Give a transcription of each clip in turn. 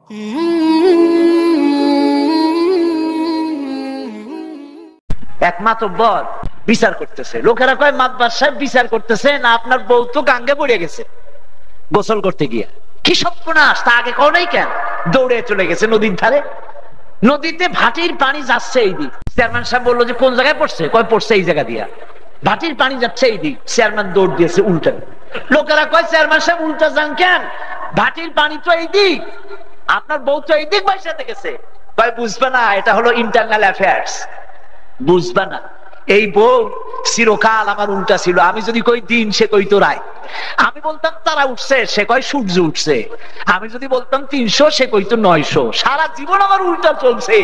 এক মাতব্বর বিচার করতেছে, লোকেরা কয় মাতবার সাহেব বিচার করতেছে না, আপনার বউ তো গাঙ্গে পড়ে গেছে গোসল করতে গিয়ে। কি সর্বনাশ, তা আগে কও নাই কেন? দৌড়ে চলে গেছে নদীর ধারে, নদীতে ভাটির পানি যাচ্ছে এই দিক। চেয়ারম্যান সাহেব বললো যে কোন জায়গায় পড়ছে? কয় পড়ছে এই জায়গা দিয়া, ভাটির পানি যাচ্ছে এই দিক। চেয়ারম্যান দৌড় দিয়েছে উল্টা। লোকেরা কয় চেয়ারম্যান সাহেব উল্টা যান কেন? ভাটির পানি তো এই দিক, আপনার বউ তো এই দিক বাইসাতে গেছে। কয় বুঝবে না, এটা হলো ইন্টারনাল অ্যাফেয়ার্স, বুঝবা না। এই বউ চিরকাল আমার উল্টা ছিল। আমি যদি কই দিন, সে কইতো রায়। আমি বলতাম তারা উঠছে, সে কয় সূর্য উঠছে। আমি যদি বলতাম 300, সে কইতো 900। সারা জীবন আমার উল্টা চলছে।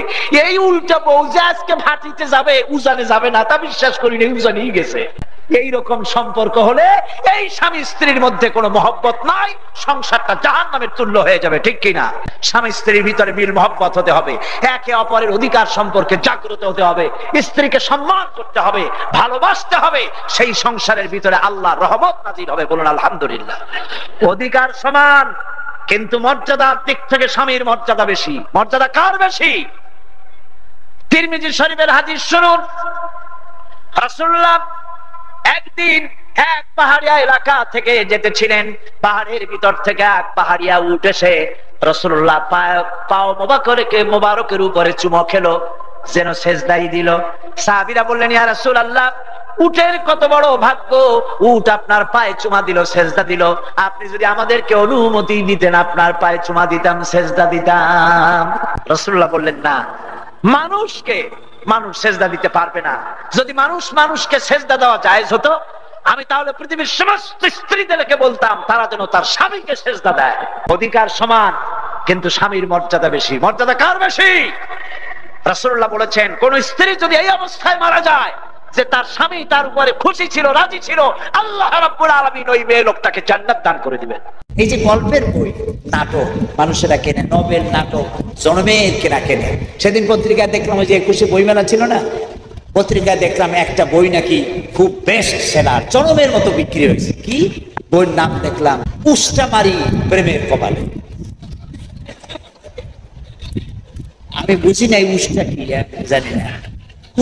এই উল্টা বউ যে আজকে ভাটিতে যাবে, উজানে যাবে না, তা বিশ্বাস করি না, উজানেই গেছে। এইরকম সম্পর্ক হলে এই স্বামী স্ত্রীর মধ্যে কোনো মহব্বত নাই, সংসারটা জাহান্নামের তুল্য হয়ে যাবে, ঠিক কিনা? স্বামী স্ত্রীর ভিতরে মিল মহব্বত হতে হবে, একে অপরের অধিকার সম্পর্কে জাগ্রত হতে হবে, স্ত্রীকে সম্মান করতে হবে, ভালোবাসতে হবে। সেই সংসারের ভিতরে আল্লাহর রহমত নাজিল হবে। বলুন আলহামদুলিল্লাহ। অধিকার সমান, কিন্তু মর্যাদার দিক থেকে স্বামীর মর্যাদা বেশি। মর্যাদা কার বেশি? তিরমিজি শরীফের হাদিস শুনুন। রাসূলুল্লাহ একদিন এক পাহাড়িয়া এলাকা থেকে যেতেছিলেন। পাহাড়ের ভিতর থেকে এক পাহাড়িয়া উট এসে রাসূলুল্লাহ পাও মোবারকের উপরে চুমো খেলো, যেন সেজদাই দিল। সাহাবীরা বললেন, ইয়া রাসূলুল্লাহ, উটের কত বড় ভাগ্য, উট আপনার পায়ে চুমা দিল, সেজদা দিল। আপনি যদি আমাদেরকে অনুমতি দিতেন, আপনার পায়ে চুমা দিতাম, সেজদা দিতাম। রাসূলুল্লাহ বললেন, না, মানুষকে মানুষ সেজদা দিতে পারবে না। যদি মানুষকে সেজদা দেওয়া জায়েজ হতো, আমি তাহলে পৃথিবীর সমস্ত স্ত্রীদেরকে বলতাম তারা যেন তার স্বামীকে সেজদা দেয়। অধিকার সমান, কিন্তু স্বামীর মর্যাদা বেশি। মর্যাদা কার বেশি? রাসূলুল্লাহ বলেছেন, কোন স্ত্রী যদি এই অবস্থায় মারা যায় যে তার স্বামী তার উপরে খুশি ছিল, রাজি ছিল, আল্লাহ রাব্বুল আলামিন ওই মেয়ে লোকটাকে জান্নাত দান করে দিবেন। এই যে গল্পের বই, নাটক মানুষেরা কেনে, নভেল, নাটক জনমের কেনা কেনে। সেদিন পত্রিকায় দেখলাম, ওই যে 21শে বইমেলা ছিল না, পত্রিকায় দেখলাম একটা বই নাকি খুব বেস্ট সেলার, জনমের মতো বিক্রি হয়েছে। কি বইয়ের নাম দেখলাম? উষ্টামারি প্রেমের কপালে। আমি বুঝি নাই উষ্টা কি, জানি না।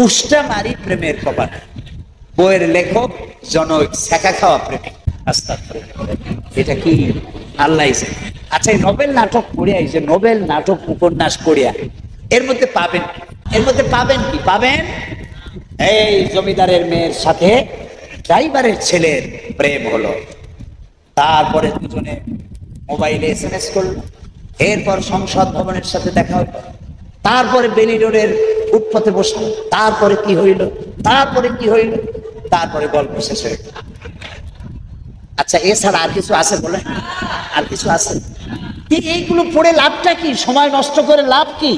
উষ্টামারি প্রেমের কপালে। বইয়ের লেখক জনক ছেঁকা খাওয়া প্রেমিক। এটা কি আল্লাহ? আচ্ছা, এই নোবেল নাটক পড়িয়া, এই যে নোবেল নাটক উপন্যাস পড়িয়া এর মধ্যে পাবেন কি? এর মধ্যে পাবেন কি? পাবেন এই জমিদারের মেয়ের সাথে ড্রাইভারের ছেলের প্রেম হলো, তারপরে দুজনে মোবাইলে SMS করলো, এরপর সংসদ ভবনের সাথে দেখা হলো, তারপরে বেলি রোডের ফুটপাতে বসলো, তারপরে কি হইল, তারপরে কি হইল, তারপরে গল্প শেষ হয়ে গেল। আচ্ছা, এছাড়া আর কিছু আছে? বলে আর কিছু আছে? এইগুলো পড়ে লাভটা কি? সময় নষ্ট করে লাভ কি?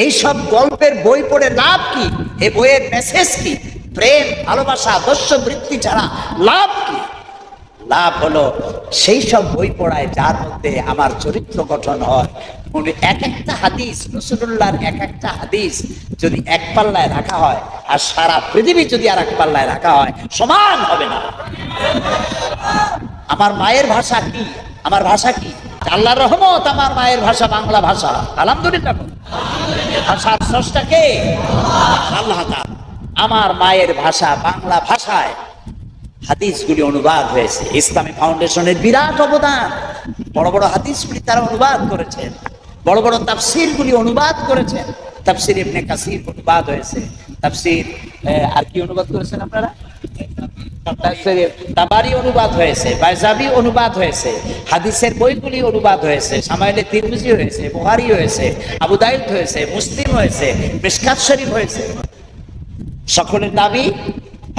এইসব গল্পের বই পড়ে লাভ কি? এই বইয়ের মেসেজ কি? প্রেম, ভালোবাসা, আদর্শ বৃত্তি ছাড়া লাভ কি? লাভ হলো সেই সব বই পড়ায় যার মধ্যে আমার চরিত্র গঠন হয়। এক একটা হাদিস, রাসূলুল্লাহর এক একটা হাদিস যদি এক পাল্লায় রাখা হয় আর সারা পৃথিবী যদি আর এক পাল্লায় রাখা হয়, সমান হবে না। আমার মায়ের ভাষা কি? আমার ভাষা কি? আল্লাহর রহমত, আমার মায়ের ভাষা বাংলা ভাষা। আলহামদুলিল্লাহ। ভাষার স্রষ্টা কে? আল্লাহ তাআলা। আমার মায়ের ভাষা বাংলা ভাষায় হাদিসগুলি অনুবাদ হয়েছে। ইসলামী ফাউন্ডেশনের বিরাট অবদান। বড় বড় হাদিসগুলি তারা অনুবাদ করেছেন, বড় বড় তাফসীরগুলি অনুবাদ করেছেন। তাফসীর ইবনে কাসির অনুবাদ হয়েছে, তাফসীর আর কি অনুবাদ করেছেন আপনারা? তাফসীর তাবারি অনুবাদ হয়েছে, বাইজাবি অনুবাদ হয়েছে, হাদিসের বইগুলি অনুবাদ হয়েছে, শামাইলে তিরমিজি হয়েছে, বুখারী হয়েছে, আবু দাউদ হয়েছে, মুসলিম হয়েছে, মিশকাত শরীফ হয়েছে। সকলের দাবি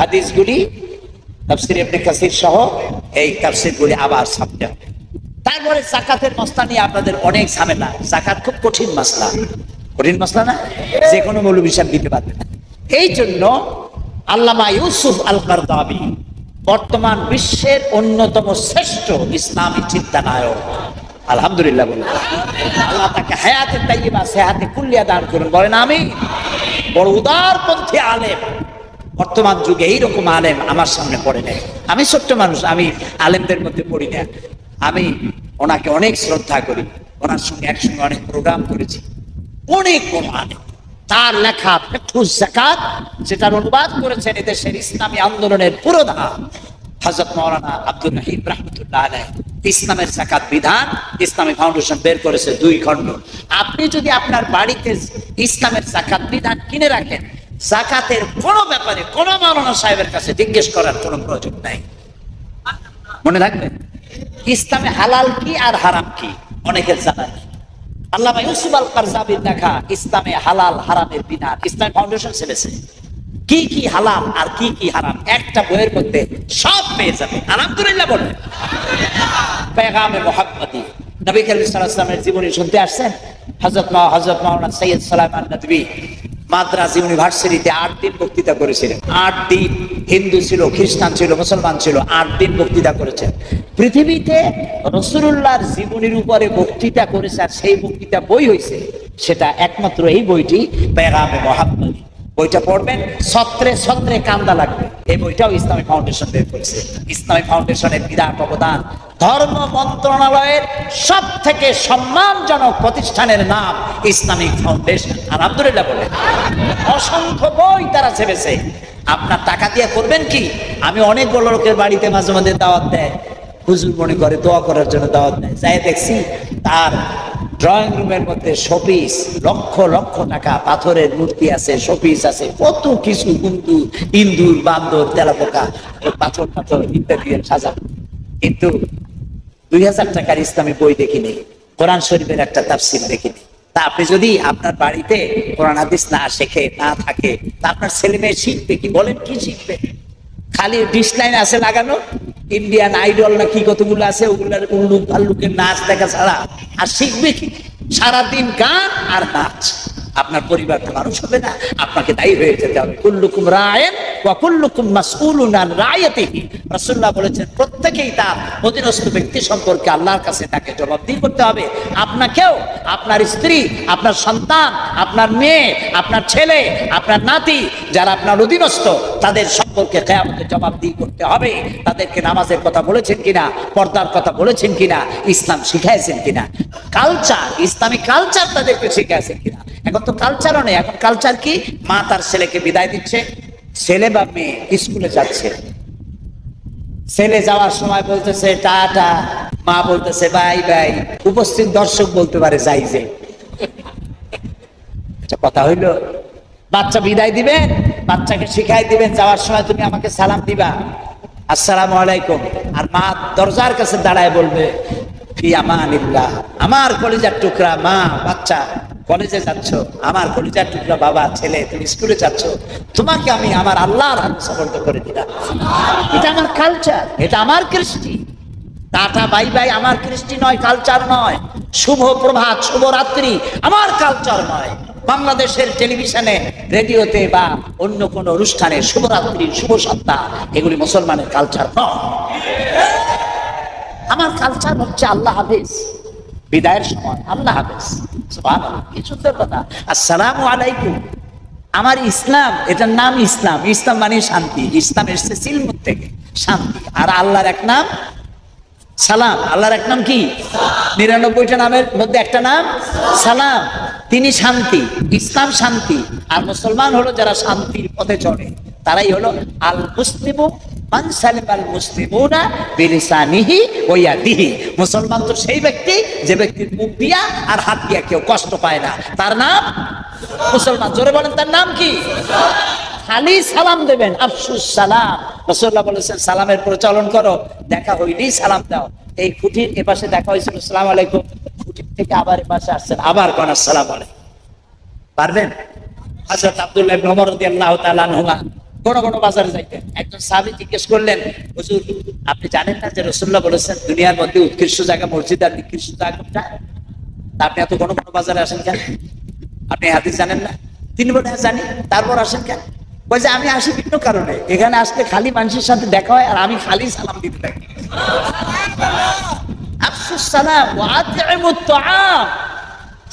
হাদিসগুলি তাফসীর ইবনে কাসির সহ এই তাফসীরগুলি আবার ছাপতে হবে। তারপরে যাকাতের মাসলা নিয়ে আপনাদের অনেক ঝামেলা। যাকাত খুব কঠিন মাসলা, কঠিন মাসলা না, যে কোনো মৌলবী সাহেব দিতে পারবে না। এই জন্য আল্লামা ইউসুফ আল কারদাবী বর্তমান বিশ্বের অন্যতম শ্রেষ্ঠ ইসলামী চিন্তানায়ক, আলহামদুলিল্লাহ বলুন। আল্লাহ তাকে হায়াতে তাইয়্যিবা সেহাতে কুল্লিয়া দান করুন, বলেন আমিন। বড় উদারপন্থী আলেম, বর্তমান যুগে এইরকম আলেম আমার সামনে পড়ে নেই। আমি ছোট্ট মানুষ, আমি আলেমদের মধ্যে পড়ি না। আমি ওনাকে অনেক শ্রদ্ধা করি, ওনার সঙ্গে একসঙ্গে অনেক প্রোগ্রাম করেছি, অনেক বড় আলেম। তার লেখা ফিকহুজ যাকাত, যেটার অনুবাদ করেছেন এদেশের ইসলামী আন্দোলনের পুরোধা হযরত মাওলানা আব্দুর রহিম রাহমাতুল্লাহ আলাইহি। ইসলামের যাকাত বিধান ইসলামী ফাউন্ডেশন বের করেছে 2 খণ্ড। আপনি যদি আপনার বাড়িতে ইসলামের যাকাত বিধান কিনে রাখেন, যাকাতের কোনো ব্যাপারে কোনো মাওলানা সাহেবের কাছে জিজ্ঞেস করার কোনো প্রয়োজন নাই। মনে রাখবেন, ইসলামে হালাল কি আর হারাম কি অনেকের জানা নেই। আল্লামা ইউসুফ আল কারজাবির লেখা ইসলামে হালাল হারামের বিধান ইসলামী ফাউন্ডেশন ছেড়েছে। কি কি হালাল আর কি কি হারাম একটা বইয়ের মধ্যে সব পেয়ে যাবে। আলহামদুলিল্লাহ বলেন। পেগামে মুহাম্মদী, নবী করিম সাল্লাল্লাহু আলাইহি ওয়াসাল্লামের জীবনী শুনতে আসছেন। হযরত মাওলানা সৈয়দ সালামান নদভী মাদ্রাজ ইউনিভার্সিটিতে 8 দিন বক্তৃতা করেছিলেন। 8 দিন, হিন্দু ছিল, খ্রিস্টান ছিল, মুসলমান ছিল, 8 দিন বক্তৃতা করেছেন। পৃথিবীতে রাসূলুল্লাহর জীবনীর উপরে বক্তৃতা করেছে আর সেই বক্তৃতা বই হয়েছে, সেটা একমাত্র এই বইটি পেগামে মুহাম্মদী। বইটা পড়বেন, ছত্রে ছত্রে কান্দা লাগবে। এই বইটাও ইসলামী ফাউন্ডেশন বের করেছে। ইসলামী ফাউন্ডেশনের বিরাট অবদান। ধর্ম মন্ত্রণালয়ের সব থেকে সম্মানজনক প্রতিষ্ঠানের নাম ইসলামিক ফাউন্ডেশন। আলহামদুলিল্লাহ বলে। অসংখ্য বই তারা ছেড়েছে। আপনার টাকা দিয়ে করবেন কি? আমি অনেক বড় লোকের বাড়িতে মাঝে মাঝে দাওয়াত দেয়, হুজুর মনে করে দোয়া করার জন্য দাওয়াত দেয়, যাই দেখছি তার ড্রয়িং রুমের মধ্যে শোপিস, লক্ষ লক্ষ টাকা, পাথরের মূর্তি আছে, শোপিস আছে, কত কিছু, কিন্তু ইন্দুর, বান্দর, তেলাপোকা, পাথর পাথর ইত্যাদি সাজানো। কিন্তু 2000 টাকার ইসলামী বই দেখিনি, কোরআন শরীফের একটা তাফসীর দেখিনি। তা আপনি যদি আপনার বাড়িতে কোরআন হাদিস না শেখে, না থাকে, তা আপনার ছেলে মেয়ে শিখবে কি? বলেন, কি শিখবে? খালি ডিশ লাইন আছে লাগানো, ইন্ডিয়ান আইডল না কি কতগুলো আছে, ওগুলার উল্লুক ভাল্লুকের নাচ দেখা ছাড়া আর শিখবে কি? সারাদিন গান আর নাচ। আপনার পরিবার তো মানুষ হবে না, আপনাকে দায়ী হয়ে যেতে হবে। কুল্লুকুম রায়েন ওয়া কুল্লুকুম মাসউলুন আন রায়াতিহি। রাসূলুল্লাহ বলেছেন, প্রত্যেকেই তার অধীনস্থ ব্যক্তি সম্পর্কে আল্লাহর কাছে তাকে জবাবদিহি করতে হবে। আপনাকেও, আপনার স্ত্রী, আপনার সন্তান, আপনার মেয়ে, আপনার ছেলে, আপনার নাতি, যারা আপনার অধীনস্থ, তাদের সম্পর্কে কিয়ামতে জবাবদিহি করতে হবে। তাদেরকে নামাজের কথা বলেছেন কিনা, পর্দার কথা বলেছেন কিনা, ইসলাম শিখাইছেন কিনা, কালচার, ইসলামিক কালচার তাদেরকে শিখাইছেন কিনা। এখন তো কালচারও নেই। এখন কালচার কি? মা তার ছেলেকে বিদায় দিচ্ছে, ছেলে বা মেয়ে স্কুলে যাচ্ছে, ছেলে যাওয়ার সময় বলতেছে টাটা, মা বলতেছে বাই বাই। উপস্থিত দর্শক বলতে পারে যাই যে, কথা হইলো। বাচ্চা বিদায় দিবেন, বাচ্চাকে শিখাই দিবেন যাওয়ার সময় তুমি আমাকে সালাম দিবা, আসসালামু আলাইকুম। আর মা দরজার কাছে দাঁড়ায় বলবে ফি আমানিল্লাহ। আমার কলিজার টুকরা মা, বাচ্চা কলেজে যাচ্ছ, আমার কলিজার টুকরা বাবা, ছেলে তুমি স্কুলে যাচ্ছ, তোমাকে আমি আমার আল্লাহর হাতে সমর্থ করে দিলাম। এটা আমার কালচার, এটা আমার কৃষ্টি। টাটা বাই বাই আমার কৃষ্টি নয়, কালচার নয়। শুভ প্রভাত, শুভ রাত্রি আমার কালচার নয়। বাংলাদেশের টেলিভিশনে, রেডিওতে বা অন্য কোনো অনুষ্ঠানে শুভরাত্রি, শুভ সন্ধ্যা, এগুলি মুসলমানের কালচার নয়। আমার কালচার হচ্ছে আল্লাহ হাফেজ, বিদায়ের সময় আল্লাহ হাফেজ, সুবহানাল্লাহ, কি সুন্দর কথা, আসসালামু আলাইকুম। আমার ইসলাম, এটার নাম ইসলাম। ইসলাম মানে শান্তি। ইসলাম এসেছে সিলমুত থেকে, শান্তি। আর আল্লাহর এক নাম সালাম। আল্লাহর এক নাম কি? 99টা নামের মধ্যে একটা নাম সালাম। তিনি শান্তি, ইসলাম শান্তি। আর মুসলমান হলো যারা শান্তির পথে চলে, তারাই হলো আল মুসলিমু মান সালিমাল মুসলিমুনা বিলিসানিহি ওয়া ইয়াদিহি। মুসলমান তো সেই ব্যক্তি যে ব্যক্তির মুখ দিয়া আর হাত দিয়া কেউ কষ্ট পায় না, তার নাম মুসলমান। জোরে বলেন, তার নাম কি? খালি সালাম দেবেন, আফসুস সালাম। রাসূলুল্লাহ বলেছেন সালামের প্রচলন করো, দেখা হইলেই সালাম দাও। এই খুঁটির এপাশে দেখা হয়েছিল আসসালামু আলাইকুম, খুঁটির থেকে আবার এপাশে আসছেন, আবার কোন আসসালামু আলাইকুম। পারবেন? হযরত আব্দুল্লাহ ইবনে ওমর রাদিয়াল্লাহু তাআলা আনহুমা কোন কোন বাজারে যাইতেন। একজন সাহাবী জিজ্ঞেস করলেন, হুজুর আপনি জানেন না যে রাসূলুল্লাহ বলেছেন দুনিয়ার মধ্যে উৎকৃষ্ট জায়গা মসজিদ আর নিকৃষ্ট জায়গা কোনটা? আপনি এত কোন কোন বাজারে আসেন কেন? আপনি হাদিস জানেন না? তিনি বলেন হ্যাঁ জানি। তারপর আসেন কেন? বলছে আমি আসি ভিন্ন কারণে। এখানে আসলে খালি মানুষের সাথে দেখা হয় আর আমি খালি সালাম দিতে থাকি। আফসুস সালাম ওয়া আতিমুত তাআম।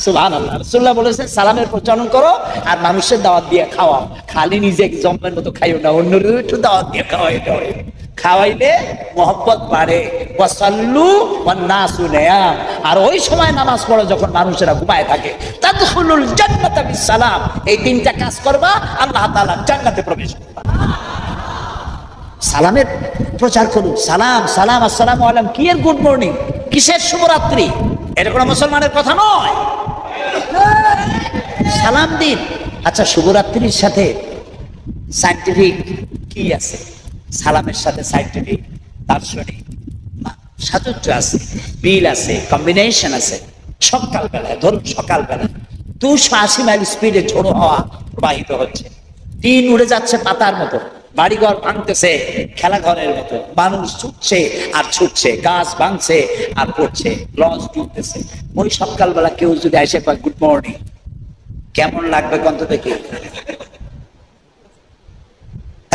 সুবহানাল্লাহ। রাসূলুল্লাহ বলেছেন সালামের প্রচলন করো আর মানুষের দাওয়াত দিয়ে খাওয়াও। খালি নিজে জম্মের মতো খাইও না, অন্যদের একটু দাওয়াত দিয়ে খাওয়াই। খাওয়াইলে মোহব্বত বাড়ে। ওয়াসাল্লু ওয়ান নাসু নিয়াম, আর ওই সময় নামাজ পড়ে যখন মানুষেরা ঘুমায় থাকে। তাদখুলুল জান্নাতা বিসসালাম, এই তিনটা কাজ করবা, আল্লাহ তাআলা জান্নাতে প্রবেশ করবা। সালামের প্রচার করুন। সালাম সালাম, আসসালামু আলাইকুম, কি এর গুড মর্নিং, কিসের শুভরাত্রি, এটা কোনো মুসলমানের কথা নয়। সালাম দিন। আচ্ছা, শুভরাত্রির সাথে সায়েন্টিফিক কি আছে? সালামের সাথে সায়েন্টিফিক, দার্শনিক সাযুজ্য আছে, মিল আছে, কম্বিনেশন আছে। সকালবেলায় ধরুন, সকালবেলায় 280 মাইল স্পিডে ঝোড়ো হাওয়া প্রবাহিত হচ্ছে, টিন উড়ে যাচ্ছে পাতার মতো, বাড়িঘর ভাঙতেছে খেলাঘরের মতো, মানুষ ছুটছে আর ছুটছে, গাছ ভাঙছে আর পড়ছে, লঞ্চ ডুবতেছে। ওই সকালবেলা কেউ যদি এসে পায় গুড মর্নিং, কেমন লাগবে কন্ত দেখে?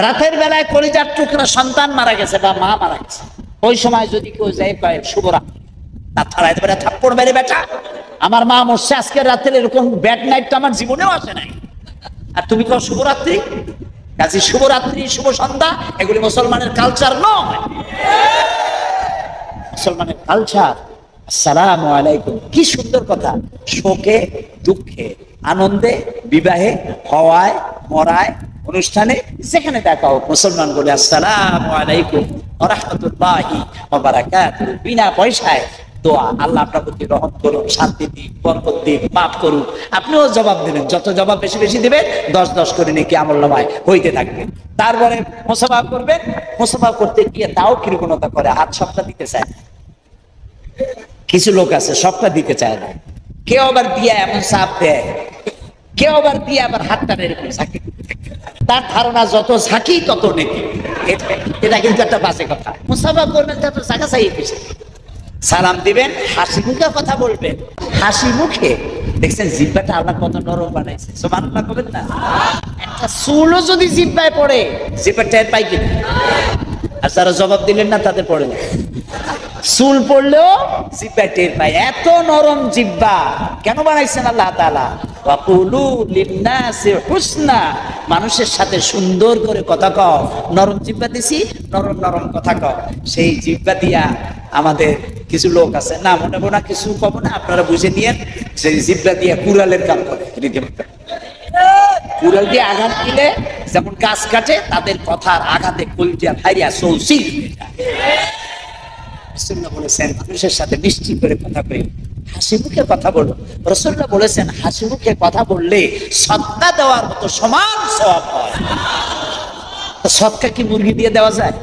রাতের বেলায় কলিজার টুকরা সন্তান মারা গেছে বা মা মারা গেছে, ওই সময় যদি কেউ যাই পায় শুভরাত্রি, তার থালাইতে পারে থাপ্পড় মেরে, বেটা আমার মা মরছে আজকের রাতের, এরকম ব্যাড নাইট তো আমার জীবনেও আসে নাই, আর তুমি কও শুভরাত্রি। কাজে শুভরাত্রি, শুভ সন্ধ্যা, এগুলি মুসলমানের কালচার নয়। মুসলমানের কালচার আসসালামু আলাইকুম, কি সুন্দর কথা। শোকে, দুঃখে, আনন্দে, বিবাহে, হওয়ায়, মরায়, অনুষ্ঠানে, যেখানে দেখা হোক মুসলমান বলে আসসালামু আলাইকুম ওয়া রাহমাতুল্লাহি ওয়া বারাকাতুহু। বিনা পয়সায় দোয়া, আল্লাহ আপনার প্রতি রহমত করুন, শান্তি দিন, বরকত দিন, মাফ করুন। আপনিও জবাব দিবেন, যত জবাব বেশি বেশি দিবেন 10 করে নেকি আমলনামায় হইতে থাকবে। তারপরে মুসাফা করবেন, মুসাফা করতে গিয়ে তাও কৃপণতা করে, হাত সবটা দিতে চায় না। কিছু লোক আছে সবটা দিতে চায় না, কেউ আবার দিয়ে এমন চাপ দেয়, কেউ আবার দিয়ে আবার হাতটা এরকম ঝাঁকি, তার ধারণা যত ঝাঁকি তত নেকি। এটা কিন্তু একটা বাজে কথা। মুসাফা করবেন তত জায়গা চাই পেছে, সালাম দিবেন, হাসি মুখে কথা বলবেন, হাসি মুখে। দেখছেন জিহ্বাটা আল্লাহ কত নরম বানাইছে, সুবহানাল্লাহ বলেন না? একটা চুলও যদি জিহ্বায় পড়ে, জিহ্বা টের পাই কিনা? আর যারা জবাব দিলেন না তাদের পড়ে না। চুল পড়লেও জিহ্বায় টের পায়, এত নরম জিহ্বা কেন বানাইছেন আল্লাহ তাআলা? ওয়াকুলু লিন্নাসি হুসনা, মানুষের সাথে সুন্দর করে কথা কও। নরম জিহ্বা দিছি, নরম নরম কথা কও। সেই জিহ্বা দিয়া আমাদের কিছু লোক আছে, না মনে মনে কিছু কব না, আপনারা বুঝে নিয়েন, সেই জিহ্বা দিয়া কুড়ালের কাম করে। রীতিমতো কুড়াল দিয়ে আঘাত দিলে যেমন গাছ কাটে, তাদের কথার আঘাতে কলজিয়া ফাইরিয়া সৌসিল হয়ে যায়। রাসূলুল্লাহ বলেছেন মানুষের সাথে মিষ্টি করে কথা কই, হাসি মুখে কথা বলো। রাসূলুল্লাহ বলেছেন হাসি মুখে কথা বললে সদকা দেওয়ার মতো সমান সওয়াব হয়। সদকা কি মুরগি দিয়ে দেওয়া যায়?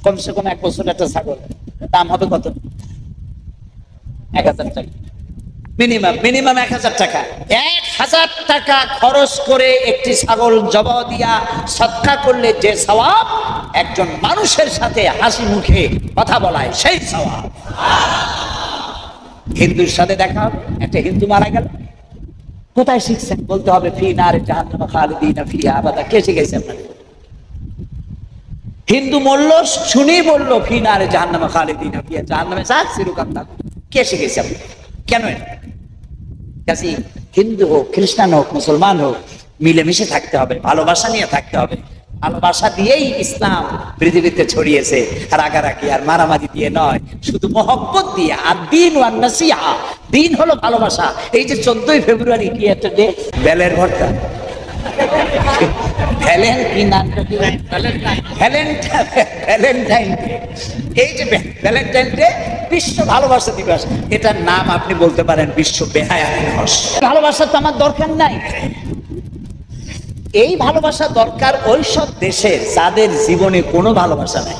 কমসে কম 1 বছর একটা ছাগল দাম হবে কত? 1000 টাকা মিনিমাম 1000 টাকা। 1000 টাকা খরচ করে একটি ছাগল জবাহ দিয়া সদকা করলে যে সওয়াব, একজন মানুষের সাথে হাসি মুখে কথা বলায় সেই সওয়াব। হিন্দুর সাথে দেখা হবে, একটা হিন্দু মারা গেল, কোথায় শিখছেন? বলতে হবে ফি নারে জাহান্নাম খালিদিনা ফিহা আবাদা। কে শিখাইছে আপনাদের? হিন্দু মরল শুনি বললো ফি নারে জাহান্নাম খালিদিনা ফিহা, জাহান্নামে যাক চিরকাল থাকুক। কে শিখাইছে আপনি? কেন? কাজে হিন্দু হোক, খ্রিস্টান হোক, মুসলমান হোক, মিলেমিশে থাকতে হবে, ভালোবাসা নিয়ে থাকতে হবে। ভালোবাসা দিয়েই ইসলাম পৃথিবীতে ছড়িয়েছে, রাগারাগি আর মারামারি দিয়ে নয়, শুধু মহব্বত দিয়ে। আর দিন ওয়ান নাসিহা, দিন হলো ভালোবাসা। এই যে 14ই ফেব্রুয়ারি কি একটা ডে, বেলের ভর্তা, ভ্যালেন্টাইন ডে। এই যে ভ্যালেন্টাইন ডে, বিশ্ব ভালোবাসা দিবস। এটার নাম আপনি বলতে পারেন বিশ্ব বেহায়া দিবস। ভালোবাসা তো আমার দরকার নাই। এই ভালোবাসা দরকার ওই সব দেশের যাদের জীবনে কোনো ভালোবাসা নাই।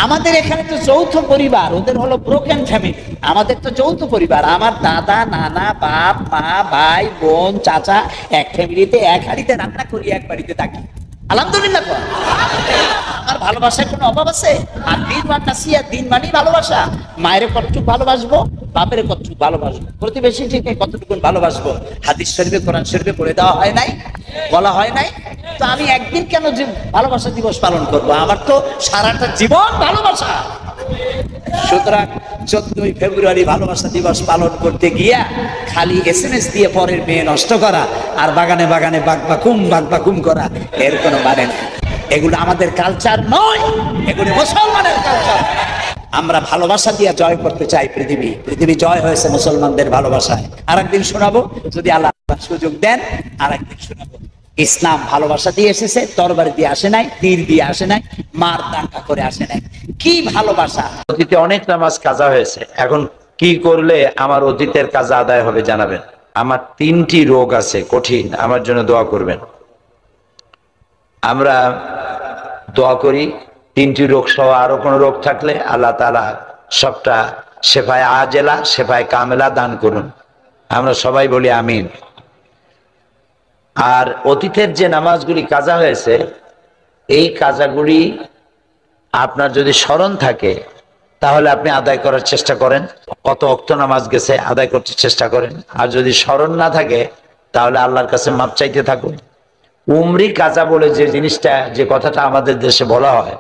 আমাদের এখানে তো যৌথ পরিবার, ওদের হলো ব্রোকেন ফ্যামিলি। আমাদের তো যৌথ পরিবার, আমার দাদা, নানা, বাপ, মা, ভাই, বোন, চাচা, এক ফ্যামিলিতে এক হাড়িতে রান্না করি, এক বাড়িতে থাকি। আলহামদুলিল্লাহ। আমার ভালোবাসার কোনো অভাব আছে? আর দিন মান নাসিয়া, দিন মানি ভালোবাসা। মায়ের কতটুকু ভালোবাসবো, বাপের কতটুকু ভালোবাসবো, প্রতিবেশী ঠিক কতটুকু ভালোবাসবো। হাদিস শরীফে, কোরআন শরীফে করে দেওয়া হয় নাই, বলা হয় নাই? তো আমি একদিন কেন যে ভালোবাসা দিবস পালন করবো? আমার তো সারাটা জীবন ভালোবাসা। সুতরাং 14ই ফেব্রুয়ারি ভালোবাসা দিবস পালন করতে গিয়া খালি SMS দিয়ে পরের মেয়ে নষ্ট করা আর বাগানে বাগানে বাগবাকুম করা, এর কোনো মানে নেই। এগুলো আমাদের কালচার নয়, এগুলো মুসলমানের কালচার। আমরা ভালোবাসা দিয়ে জয় করতে চাই পৃথিবী জয় হয়েছে মুসলমানদের ভালোবাসায়। আরেকদিন শোনাবো যদি আল্লাহ সুযোগ দেন, আরেকদিন শোনাবো। ইসলাম ভালোবাসা দিয়ে এসেছে, তরবারি দিয়ে আসে নাই, তীর দিয়ে আসে নাই, মার দাঙ্গা করে আসে নাই। কি ভালোবাসা! অতীতে অনেক নামাজ কাজা হয়েছে, এখন কি করলে আমার অতীতের কাজা আদায় হবে জানাবেন। আমার 3টি রোগ আছে কঠিন, আমার জন্য দোয়া করবেন। আমরা দোয়া করি 3টি রোগ সহ আরো কোনো রোগ থাকলে আল্লাহ তাআলা সবটা শেফায়ে আজেলা শেফায়ে কামেলা দান করুন। আমরা সবাই বলি আমিন। আর অতীতের যে নামাজগুলি কাজা হয়েছে, এই কাজাগুলি আপনার যদি স্মরণ থাকে তাহলে আপনি আদায় করার চেষ্টা করেন। কত ওয়াক্ত নামাজ গেছে আদায় করতে চেষ্টা করেন। আর যদি স্মরণ না থাকে তাহলে আল্লাহর কাছে মাপ চাইতে থাকুন। উমরি কাজা বলে যে জিনিসটা, যে কথাটা আমাদের দেশে বলা হয়,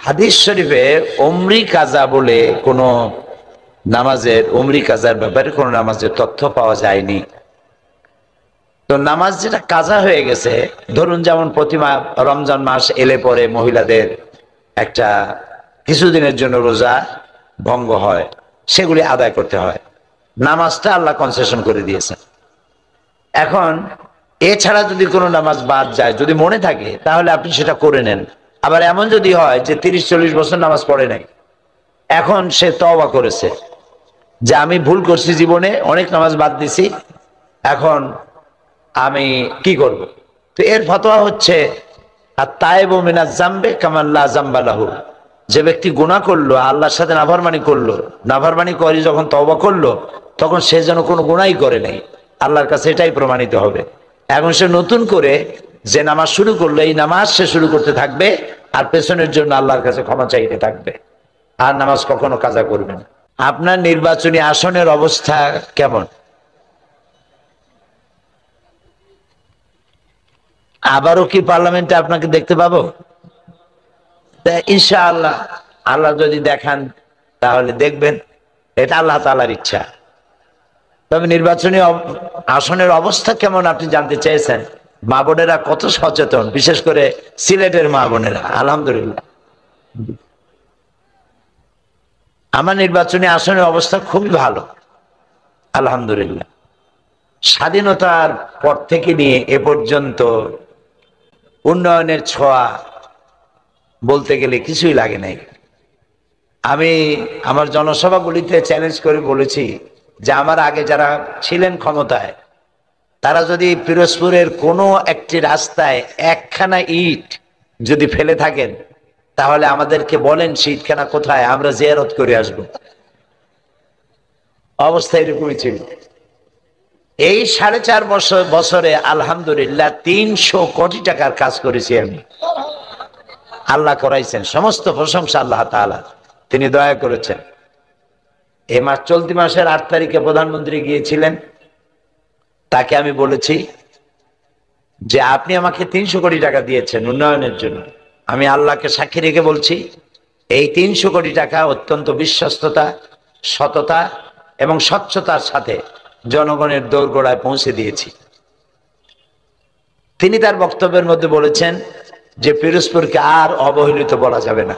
হাদিস শরীফে উমরি কাজা বলে কোনো নামাজের, উমরি কাজার ব্যাপারে কোনো নামাজের তথ্য পাওয়া যায়নি। তো নামাজ যেটা কাজা হয়ে গেছে, ধরুন যেমন প্রতিমা রমজান মাস এলে পরে মহিলাদের একটা কিছুদিনের জন্য রোজা ভঙ্গ হয়, সেগুলি আদায় করতে হয়। নামাজটা আল্লাহ কনসেশন করে দিয়েছেন। এখন এছাড়া যদি কোনো নামাজ বাদ যায়, যদি মনে থাকে তাহলে আপনি সেটা করে নেন। আবার এমন যদি হয় যে 30-40 বছর নামাজ পড়ে নাই, এখন সে তওবা করেছে যে আমি ভুল করছি, জীবনে অনেক নামাজ বাদ দিছি, এখন আমি কি করব? তো এর ফতোয়া হচ্ছে আত-তায়েবু মিনাজ যামবি কামান লা যামবা লাহু। যে ব্যক্তি গুনাহ করলো, আল্লাহর সাথে নাফরমানি করলো, নাফরমানি করে যখন তওবা করলো তখন সে যেন কোনো গুনাহই করে নাই, আল্লাহর কাছে এটাই প্রমাণিত হবে। এখন সে নতুন করে যে নামাজ শুরু করলো, এই নামাজ সে শুরু করতে থাকবে আর পেছনের জন্য আল্লাহর কাছে ক্ষমা চাইতে থাকবে, আর নামাজ কখনো কাজা করবে না। আপনার নির্বাচনী আসনের অবস্থা কেমন? আবারও কি পার্লামেন্টে আপনাকে দেখতে পাবো? ইনশাআল্লাহ, আল্লাহ যদি দেখান তাহলে দেখবেন, এটা আল্লাহ তাআলার ইচ্ছা। তবে নির্বাচনী আসনের অবস্থা কেমন আপনি জানতে চেয়েছেন। মা বোনেরা কত সচেতন, বিশেষ করে সিলেটের মা বোনেরা, আলহামদুলিল্লাহ। আমার নির্বাচনী আসনের অবস্থা খুবই ভালো, আলহামদুলিল্লাহ। স্বাধীনতার পর থেকে নিয়ে এ পর্যন্ত উন্নয়নের ছোঁয়া বলতে গেলে কিছুই লাগে নাই। আমি আমার জনসভাগুলিতে চ্যালেঞ্জ করে বলেছি যে আমার আগে যারা ছিলেন ক্ষমতায়, তারা যদি পিরোজপুরের কোনো একটি রাস্তায় একখানা ইট যদি ফেলে থাকেন তাহলে আমাদেরকে বলেন সেই ইটখানা কোথায়, আমরা জিয়ারত করে আসব। অবস্থা এরকমই ছিল। এই 4.5 বছরে আলহামদুলিল্লাহ 300 কোটি টাকার কাজ করেছি আমি। আল্লাহ করাইছেন, সমস্ত প্রশংসা আল্লাহ তাআলা, তিনি দয়া করেছেন। এই মাস, চলতি মাসের 8 তারিখে প্রধানমন্ত্রী গিয়েছিলেন, তাকে আমি বলেছি যে আপনি আমাকে 300 কোটি টাকা দিয়েছেন উন্নয়নের জন্য। আমি আল্লাহকে সাক্ষী রেখে বলছি, এই 300 কোটি টাকা অত্যন্ত বিশ্বস্ততা, সততা এবং স্বচ্ছতার সাথে জনগণের দোরগোড়ায় পৌঁছে দিয়েছি। তিনি তার বক্তব্যের মধ্যে বলেছেন যে পিরোজপুরকে আর অবহেলিত বলা যাবে না।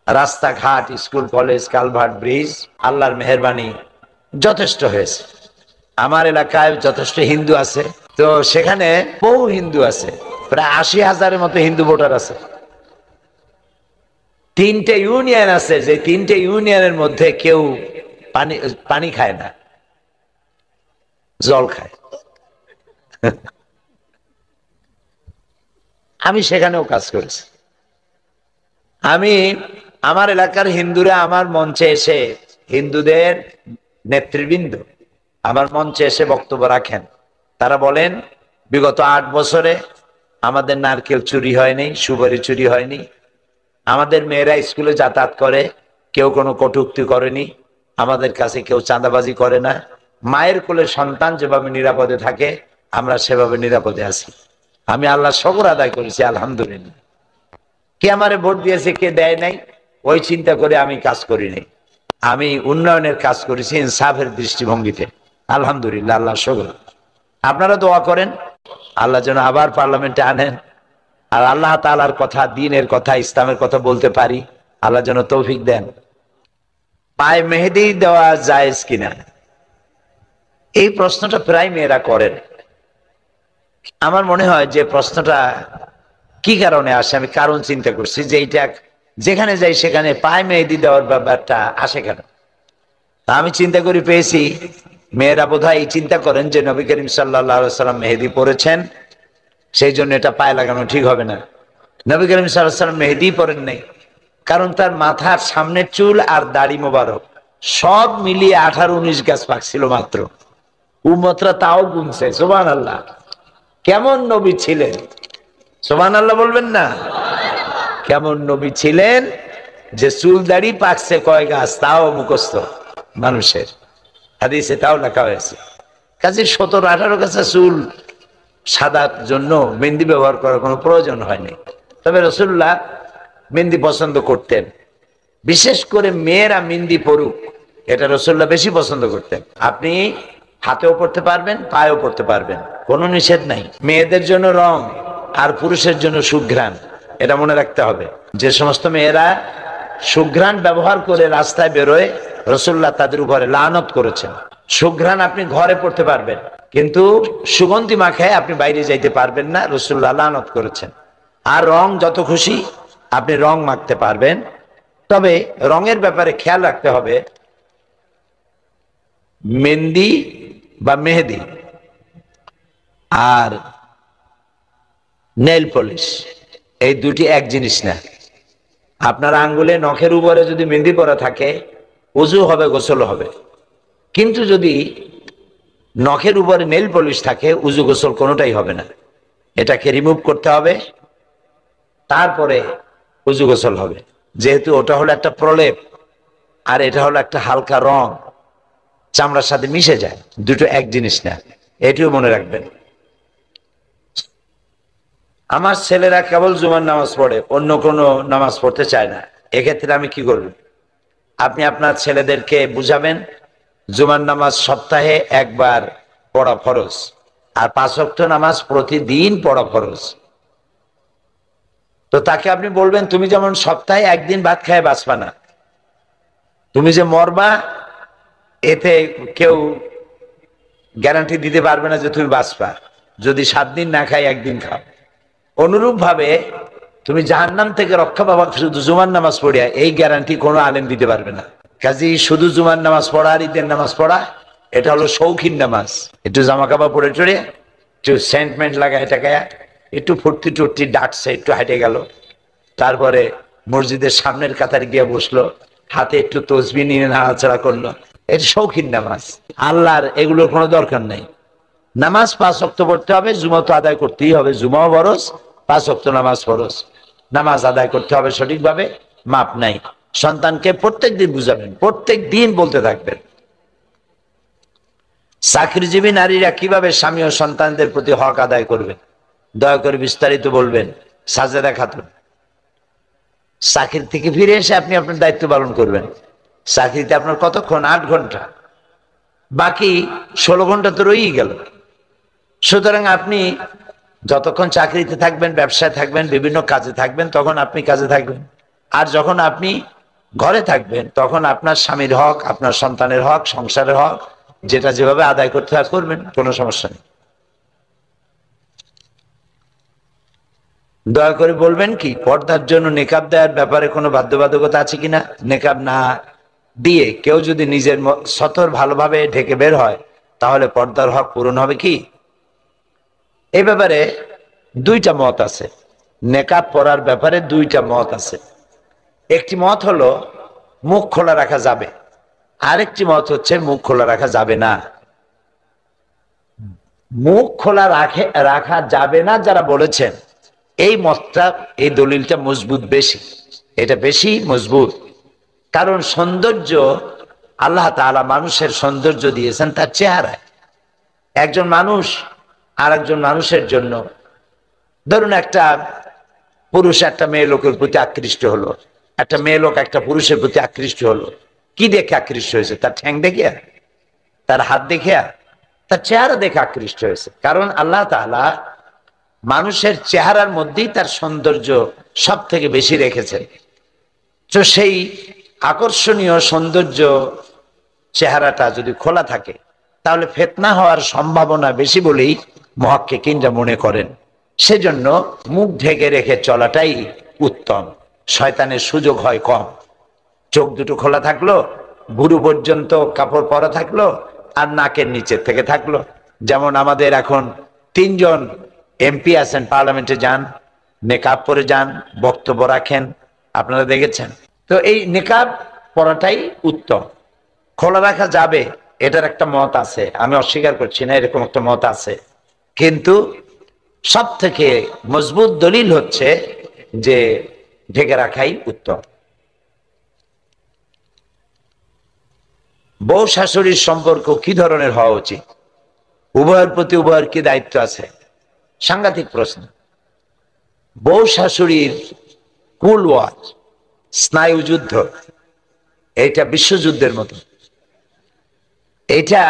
রাস্তাঘাট, স্কুল, কলেজ, কালভার্ট, ব্রিজ আল্লাহর মেহেরবানি যথেষ্ট হয়েছে। আমার এলাকায় যথেষ্ট হিন্দু আছে, তো সেখানে বহু হিন্দু আছে, প্রায় 80,000-এর মতো হিন্দু ভোটার আছে। 3টে ইউনিয়ন আছে, যে 3টে ইউনিয়নের মধ্যে কেউ পানি খায় না, জল খায়। আমি সেখানেও কাজ করেছি। আমি আমার এলাকার হিন্দুরা আমার মঞ্চে এসে, হিন্দুদের নেতৃবৃন্দ আমার মঞ্চে এসে বক্তব্য রাখেন। তারা বলেন বিগত 8 বছরে আমাদের নারকেল চুরি হয়নি, সুপারি চুরি হয়নি, আমাদের মেয়েরা স্কুলে যাতায়াত করে, কেউ কোনো কটূক্তি করেনি, আমাদের কাছে কেউ চাঁদাবাজি করে না, মায়ের কোলে সন্তান যেভাবে নিরাপদে থাকে আমরা সেভাবে নিরাপদে আছি। আমি আল্লাহর শুকর আদায় করেছি, আলহামদুলিল্লাহ। কে আমারে ভোট দিয়েছে, কে দেয় নাই, ওই চিন্তা করে আমি কাজ করি নাই। আমি উন্নয়নের কাজ করেছি ইনসাফের দৃষ্টিভঙ্গিতে, আলহামদুলিল্লাহ। আল্লাহ শুকর। আপনারা দোয়া করেন আল্লাহ যেন আবার পার্লামেন্টে আনেন, আর আল্লাহ তাআলার কথা, দ্বীনের কথা, ইসলামের কথা বলতে পারি। আল্লাহ যেন তৌফিক দেন। পায়ে মেহেদি দেওয়া জায়েজ কিনা, এই প্রশ্নটা প্রায় মেয়েরা করেন। আমার মনে হয় যে প্রশ্নটা কি কারণে আসে, আমি কারণ চিন্তা করছি যে এইটা যেখানে যাই সেখানে পায়ে মেহেদি দেওয়ার ব্যাপারটা আসে কেন। আমি চিন্তা করে পেয়েছি মেয়েরা বোধহয় এই চিন্তা করেন যে নবী করিম সাল্লাল্লাহু আলাইহি ওয়াসাল্লাম মেহেদি পরেছেন, সেই জন্য এটা পায়ে লাগানো ঠিক হবে না। নবী করিম সাল্লাল্লাহু আলাইহি ওয়াসাল্লাম মেহেদি পরেন নাই, কারণ তার মাথার সামনের চুল আর দাড়ি মোবারক সব মিলিয়ে 18-19 গাছ পাকছিল মাত্র। উম্মতরা তাও গুনছে। সুবহানাল্লাহ। কেমন নবী ছিলেন, সুবহানাল্লাহ বলবেন না? কেমন নবী ছিলেন যে চুল দাড়ি পাকছে কয় গাছ তাও মুখস্থ মানুষের, হাদিসে তাও লেখা হয়েছে। কাজে 17-18 গাছা চুল সাদার জন্য মেহেদি ব্যবহার করার কোনো প্রয়োজন হয়নি। তবে রাসূলুল্লাহ মেহেদি পছন্দ করতেন, বিশেষ করে মেয়েরা মেহেদি পড়ুক, এটা রাসূলুল্লাহ বেশি পছন্দ করতেন। আপনি হাতেও পড়তে পারবেন, পায়েও পড়তে পারবেন, কোনো নিষেধ নাই। মেয়েদের জন্য রং আর পুরুষের জন্য সুঘ্রাণ, এটা মনে রাখতে হবে। যে সমস্ত মেয়েরা সুঘ্রাণ ব্যবহার করে রাস্তায় বেরোয়, রাসূলুল্লাহ তাদের উপরে লানত করেছেন। সুঘ্রাণ আপনি ঘরে পড়তে পারবেন, কিন্তু সুগন্ধি মাখায় আপনি বাইরে যাইতে পারবেন না, রাসূলুল্লাহ লানত করেছেন। আর রং যত খুশি আপনি রং মাখতে পারবেন, তবে রঙের ব্যাপারে খেয়াল রাখতে হবে। মেহেদি বা মেহেদি আর নেল পলিশ এই দুটি এক জিনিস না। আপনার আঙ্গুলে নখের উপরে যদি মেহেদি পরা থাকে, ওযু হবে, গোসল হবে। কিন্তু যদি নখের উপরে নেল পলিশ থাকে, ওযু গোসল কোনোটাই হবে না। এটাকে রিমুভ করতে হবে, তারপরে ওযু গোসল হবে। যেহেতু ওটা হলো একটা প্রলেপ আর এটা হলো একটা হালকা রং, চামড়ার সাথে মিশে যায়, দুটো এক জিনিস না, এটিও মনে রাখবেন। আমার ছেলেরা কেবল জুমার নামাজ পড়ে, অন্য কোনো নামাজ পড়তে চায় না। এক্ষেত্রে আমি কি করব? আপনি আপনার ছেলেদেরকে বুঝাবেন জুমার নামাজ সপ্তাহে একবার পড়া ফরজ, আর 5 ওয়াক্ত নামাজ প্রতিদিন পড়া ফরজ। তো তাকে আপনি বলবেন, তুমি যেমন সপ্তাহে একদিন ভাত খায় বাঁচবা না, তুমি যে মরবা এতে কেউ গ্যারান্টি দিতে পারবে না যে তুমি বাঁচবা, যদি 7 দিন না খাই একদিন খাও। অনুরূপ ভাবে তুমি জাহান্নাম থেকে রক্ষা পাবা শুধু জুমার নামাজ পড়িয়া, এই গ্যারান্টি কোনো আলেম দিতে পারবে না। কাজেই শুধু জুমার নামাজ পড়া আর ঈদের নামাজ পড়া এটা হলো শৌখিন নামাজ। একটু জামা কাপড় পরে টরে, একটু সেন্টমেন্ট লাগায় টাকায়, একটু ফুর্তি টুর্তি ডাকছে, একটু হেঁটে গেল, তারপরে মসজিদের সামনের কাতারে গিয়ে বসলো, হাতে একটু তসবিহ নিয়ে নাড়াচাড়া করলো, এটা শৌখিন নামাজ। আল্লাহর এগুলোর কোনো দরকার নেই। নামাজ 5 ওয়াক্ত পড়তে হবে, জুমা তো আদায় করতেই হবে, জুমাও ফরজ, 5 ওয়াক্ত নামাজ ফরজ। নামাজ আদায় করতে হবে সঠিকভাবে, মাপ নাই। সন্তানকে প্রত্যেকদিন বুঝাবেন, প্রত্যেক দিন বলতে থাকবেন। চাকরিজীবী নারীরা কিভাবে স্বামী ও সন্তানদের প্রতি হক আদায় করবেন, দয়া করে বিস্তারিত বলবেন। সাজেদা খাতুন, চাকরি থেকে ফিরে এসে আপনি আপনার দায়িত্ব পালন করবেন। চাকরিতে আপনার কতক্ষণ? 8 ঘন্টা, বাকি 16 ঘন্টা তো রয়েই গেল। সুতরাং আপনি যতক্ষণ চাকরিতে থাকবেন, ব্যবসায় থাকবেন, বিভিন্ন কাজে থাকবেন, তখন আপনি কাজে থাকবেন। আর যখন আপনি ঘরে থাকবেন, তখন আপনার স্বামীর হক, আপনার সন্তানের হক, সংসারের হক, যেটা যেভাবে আদায় করতে হয় করবেন, কোনো সমস্যা নেই। দয়া করে বলবেন কি পর্দার জন্য নেকাব দেওয়ার ব্যাপারে কোনো বাধ্যবাধকতা আছে কিনা? নেকাব না দিয়ে কেউ যদি নিজের সতর ভালোভাবে ঢেকে বের হয়, তাহলে পর্দার হক পূরণ হবে কি? এই ব্যাপারে 2টা মত আছে। নেকাব পরার ব্যাপারে 2টা মত আছে। একটি মত হলো মুখ খোলা রাখা যাবে, আরেকটি মত হচ্ছে মুখ খোলা রাখা যাবে না। মুখ খোলা রাখা যাবে না যারা বলেছেন, এই মতটা, এই দলিলটা মজবুত বেশি, এটা বেশি মজবুত। কারণ সৌন্দর্য, আল্লাহ তাআলা মানুষের সৌন্দর্য দিয়েছেন তার চেহারায়। একজন মানুষ আর একজন মানুষের জন্য, ধরুন একটা পুরুষ একটা মেয়ে লোকের প্রতি আকৃষ্ট হলো, একটা মেয়ে লোক একটা পুরুষের প্রতি আকৃষ্ট হলো, কি দেখে আকৃষ্ট হয়েছে? তার ঠ্যাং দেখে, তার হাত দেখে, তার চেহারা দেখে আকৃষ্ট হয়েছে। কারণ আল্লাহ তাআলা মানুষের চেহারার মধ্যেই তার সৌন্দর্য সব থেকে বেশি রেখেছেন। তো সেই আকর্ষণীয় সৌন্দর্য চেহারাটা যদি খোলা থাকে তাহলে ফিতনা হওয়ার সম্ভাবনা বেশি বলেই মুহাক্কিকিনরা মনে করেন। সেজন্য মুখ ঢেকে রেখে চলাটাই উত্তম, শয়তানের সুযোগ হয় কম। চোখ দুটো খোলা থাকলো, ভুরু পর্যন্ত কাপড় পরা থাকলো, আর নাকের নিচের থেকে থাকলো। যেমন আমাদের এখন 3 জন এমপি আছেন, পার্লামেন্টে যান, নেকাব পরে যান, বক্তব্য রাখেন, আপনারা দেখেছেন। তো এই নেকাব পরাটাই উত্তম। খোলা রাখা যাবে, এটার একটা মত আছে, আমি অস্বীকার করছি না, এরকম একটা মত আছে। কিন্তু সব থেকে মজবুত দলিল হচ্ছে যে ঢেকে রাখাই উত্তম। বউ শাশুড়ির সম্পর্ক কি ধরনের হওয়া উচিত? উভয়ের প্রতি উভয়ের কি দায়িত্ব আছে? সাংঘাতিক প্রশ্ন। বউ শাশুড়ির কুল ওয়ার, স্নায়ু যুদ্ধ, এটা বিশ্বযুদ্ধের মতো। এটা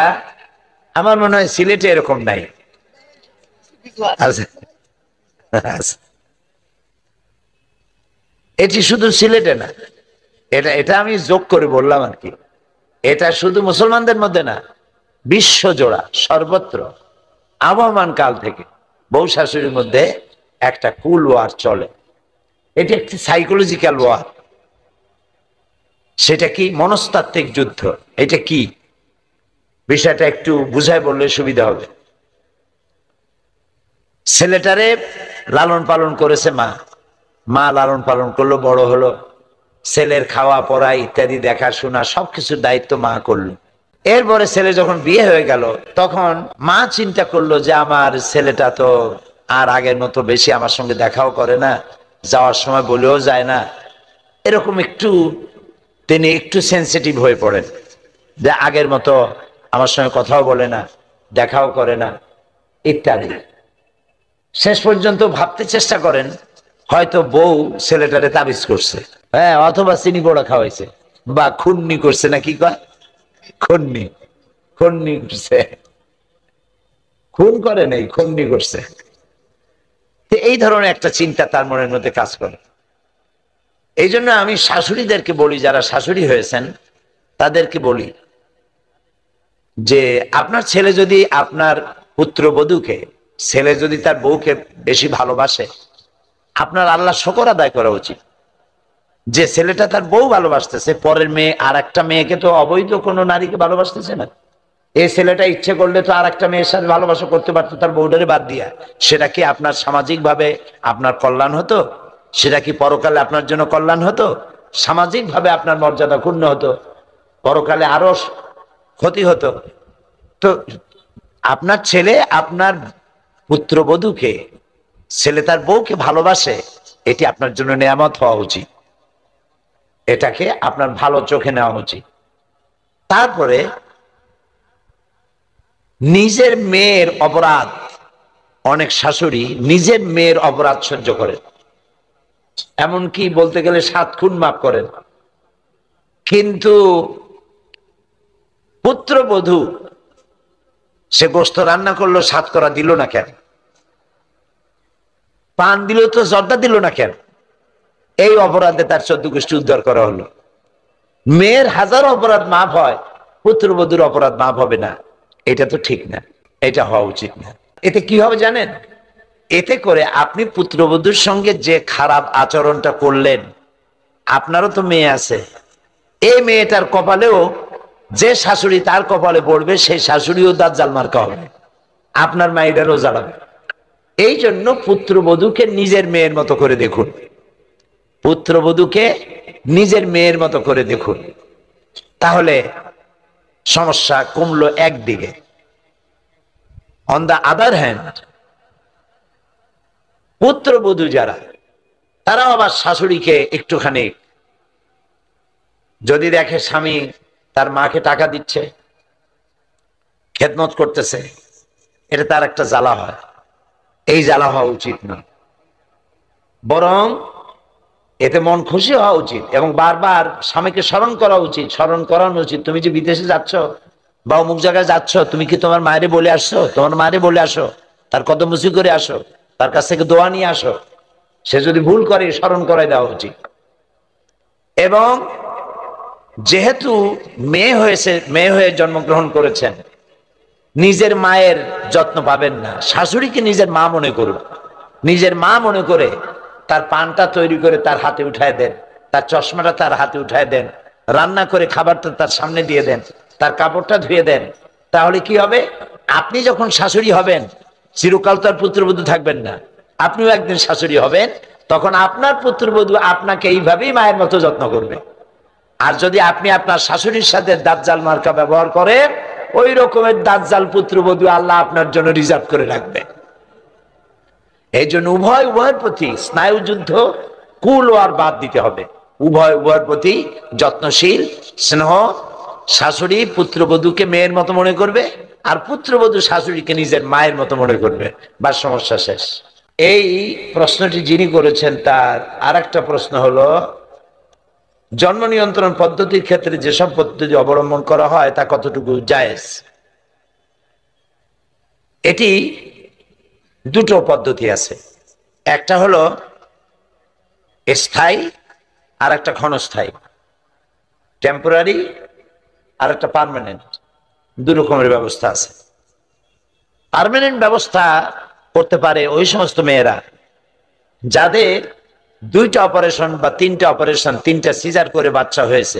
আমার মনে হয় সিলেটে এরকম নাই। এটি শুধু সিলেটে না, এটা আমি যোগ করে বললাম আর কি। এটা শুধু মুসলমানদের মধ্যে না, বিশ্বজোড়া সর্বত্র আবহমান কাল থেকে বউ শাশুড়ির মধ্যে একটা কুল ওয়ার চলে। এটি একটি সাইকোলজিক্যাল ওয়ার। সেটা কি? মনস্তাত্ত্বিক যুদ্ধ। এটা কি বিষয়টা একটু বুঝায় বললে সুবিধা হবে। ছেলেটারে লালন পালন করেছে মা লালন পালন করলো, বড় হলো, ছেলের খাওয়া পড়া ইত্যাদি দেখাশোনা সবকিছুর দায়িত্ব মা করলো। এরপরে ছেলে যখন বিয়ে হয়ে গেল, তখন মা চিন্তা করলো যে আমার ছেলেটা তো আর আগের মতো বেশি আমার সঙ্গে দেখাও করে না, যাওয়ার সময় বলেও যায় না, এরকম তিনি একটু সেন্সিটিভ হয়ে পড়েন, যে আগের মতো আমার সঙ্গে কথাও বলে না, দেখাও করে না ইত্যাদি। শেষ পর্যন্ত ভাবতে চেষ্টা করেন হয়তো বউ ছেলেটারে তাবিজ করছে, হ্যাঁ, অথবা চিনি বড়া খাওয়াইছে, বা খুন্নি করছে, না কি কয়, খুন্নি করছে, খুন করে নেই, খুন্নি করছে। এই ধরনের একটা চিন্তা তার মনের মধ্যে কাজ করে। এই জন্য আমি শাশুড়িদেরকে বলি, যারা শাশুড়ি হয়েছেন তাদেরকে বলি যে আপনার ছেলে যদি আপনার পুত্রবধূকে, ছেলে যদি তার বউকে বেশি ভালোবাসে, আপনার আল্লাহ শুকর আদায় করা উচিত যে ছেলেটা তার বউ ভালোবাসতেছে, পরের মেয়ে আর একটা মেয়েকে তো অবৈধ কোনো নারীকে ভালোবাসতেছে না। এই ছেলেটা ইচ্ছে করলে তো আর একটা মেয়ের সাথে ভালোবাসা করতে পারতো তার বউটারে বাদ দিয়া। সেটা কি আপনার সামাজিক ভাবে আপনার কল্যাণ হতো? সেটা কি পরকালে আপনার জন্য কল্যাণ হতো? সামাজিক ভাবে আপনার মর্যাদা ক্ষুণ্ণ হতো, পরকালে আরো ক্ষতি হতো। তো আপনার ছেলে আপনার পুত্রবধূকে, ছেলে তার বউকে ভালোবাসে, এটি আপনার জন্য নেয়ামত হওয়া উচিত, এটাকে আপনার ভালো চোখে নেওয়া উচিত। তারপরে নিজের মেয়ের অপরাধ, অনেক শাশুড়ি নিজের মেয়ের অপরাধ সহ্য করেন, এমনকি বলতে গেলে 7 খুন মাফ করেন, কিন্তু পুত্রবধূ সে গোশত রান্না করলো, 7 করা দিল না কেন? পান দিল তো জর্দা দিল না কেন? এই অপরাধে তার 14 গোষ্ঠী উদ্ধার করা হলো। মেয়ের 1000 অপরাধ মাফ হয়, পুত্রবধূর অপরাধ মাফ হবে না, এটা তো ঠিক না, এটা হওয়া উচিত না। এতে কি হবে জানেন? এতে করে আপনি পুত্রবধূর সঙ্গে যে খারাপ আচরণটা করলেন, আপনারও তো মেয়ে আছে, এই মেয়েটার কপালেও যে শাশুড়ি তার কপালে পড়বে, সেই শাশুড়িও দাজ্জাল মার্কা হবে, আপনার মায়েরাও জ্বালাবে। এই জন্য পুত্রবধূকে নিজের মেয়ের মতো করে দেখুন, পুত্রবধূকে নিজের মেয়ের মতো করে দেখুন, তাহলে সমস্যা কমলো একদিকে। অন দা আদার হ্যান্ড, পুত্রবধূ যারা, তারা আবার শাশুড়িকে একটুখানি যদি দেখে স্বামী তার মাকে টাকা দিচ্ছে, খেদমত করতেছে, এটা তার একটা জ্বালা হয়। এই জ্বালা হওয়া উচিত না, বরং এতে মন খুশি হওয়া উচিত এবং বারবার স্বামীকে স্মরণ করা উচিত, স্মরণ করানো উচিত। তুমি যে বিদেশে যাচ্ছ বা অমুক জায়গায় যাচ্ছ, তুমি কি তোমার মায়েরে বলে আসছো? তোমার মায়েরে বলে আসো, তার কদম মুচি করে আসো, তার কাছ থেকে দোয়া নিয়ে আসো। সে যদি ভুল করে স্মরণ করাই দেওয়া উচিত। এবং যেহেতু মেয়ে হয়ে জন্মগ্রহণ করেছেন, নিজের মায়ের যত্ন পাবেন না, শাশুড়িকে নিজের মা মনে করুন। নিজের মা মনে করে তার পানটা তৈরি করে তার হাতে উঠায় দেন, তার চশমাটা তার হাতে উঠায় দেন, রান্না করে খাবারটা তার সামনে দিয়ে দেন, তার কাপড়টা ধুয়ে দেন। তাহলে কি হবে? আপনি যখন শাশুড়ি হবেন, চিরকাল তো আর পুত্রবধূ থাকবেন না, আপনিও একদিন শাশুড়ি হবেন, তখন আপনার পুত্রবধূ আপনাকে এইভাবেই মায়ের মতো যত্ন করবে। আর যদি আপনি আপনার শাশুড়ির সাথে দাজ্জাল মার্কা ব্যবহার করেন, ওই রকমের দাজ্জাল পুত্রবধূ আল্লাহ আপনার জন্য রিজার্ভ করে রাখবে। এই জন্য উভয়ের প্রতি স্নায়ু যুদ্ধ, কুল আর বাদ দিতে হবে। উভয়ের প্রতি যত্নশীল, স্নেহ। শাশুড়ি পুত্রবধূকে মেয়ের মতো মনে করবে, আর পুত্রবধূ শাশুড়িকে নিজের মায়ের মতো মনে করবে, বা সমস্যা শেষ। এই প্রশ্নটি যিনি করেছেন তার আর একটা প্রশ্ন হলো, জন্ম নিয়ন্ত্রণ পদ্ধতির ক্ষেত্রে যেসব পদ্ধতি অবলম্বন করা হয় তা কতটুকু জায়েজ? এটি দুটো পদ্ধতি আছে, একটা হলো স্থায়ী আর একটা ক্ষণস্থায়ী, টেম্পোরারি আর একটা পার্মানেন্ট। দু রকমের ব্যবস্থা আছে। পার্মানেন্ট ব্যবস্থা করতে পারে ওই সমস্ত মেয়েরা যাদের 2টা অপারেশন বা 3টা অপারেশন, 3টা সিজার করে বাচ্চা হয়েছে,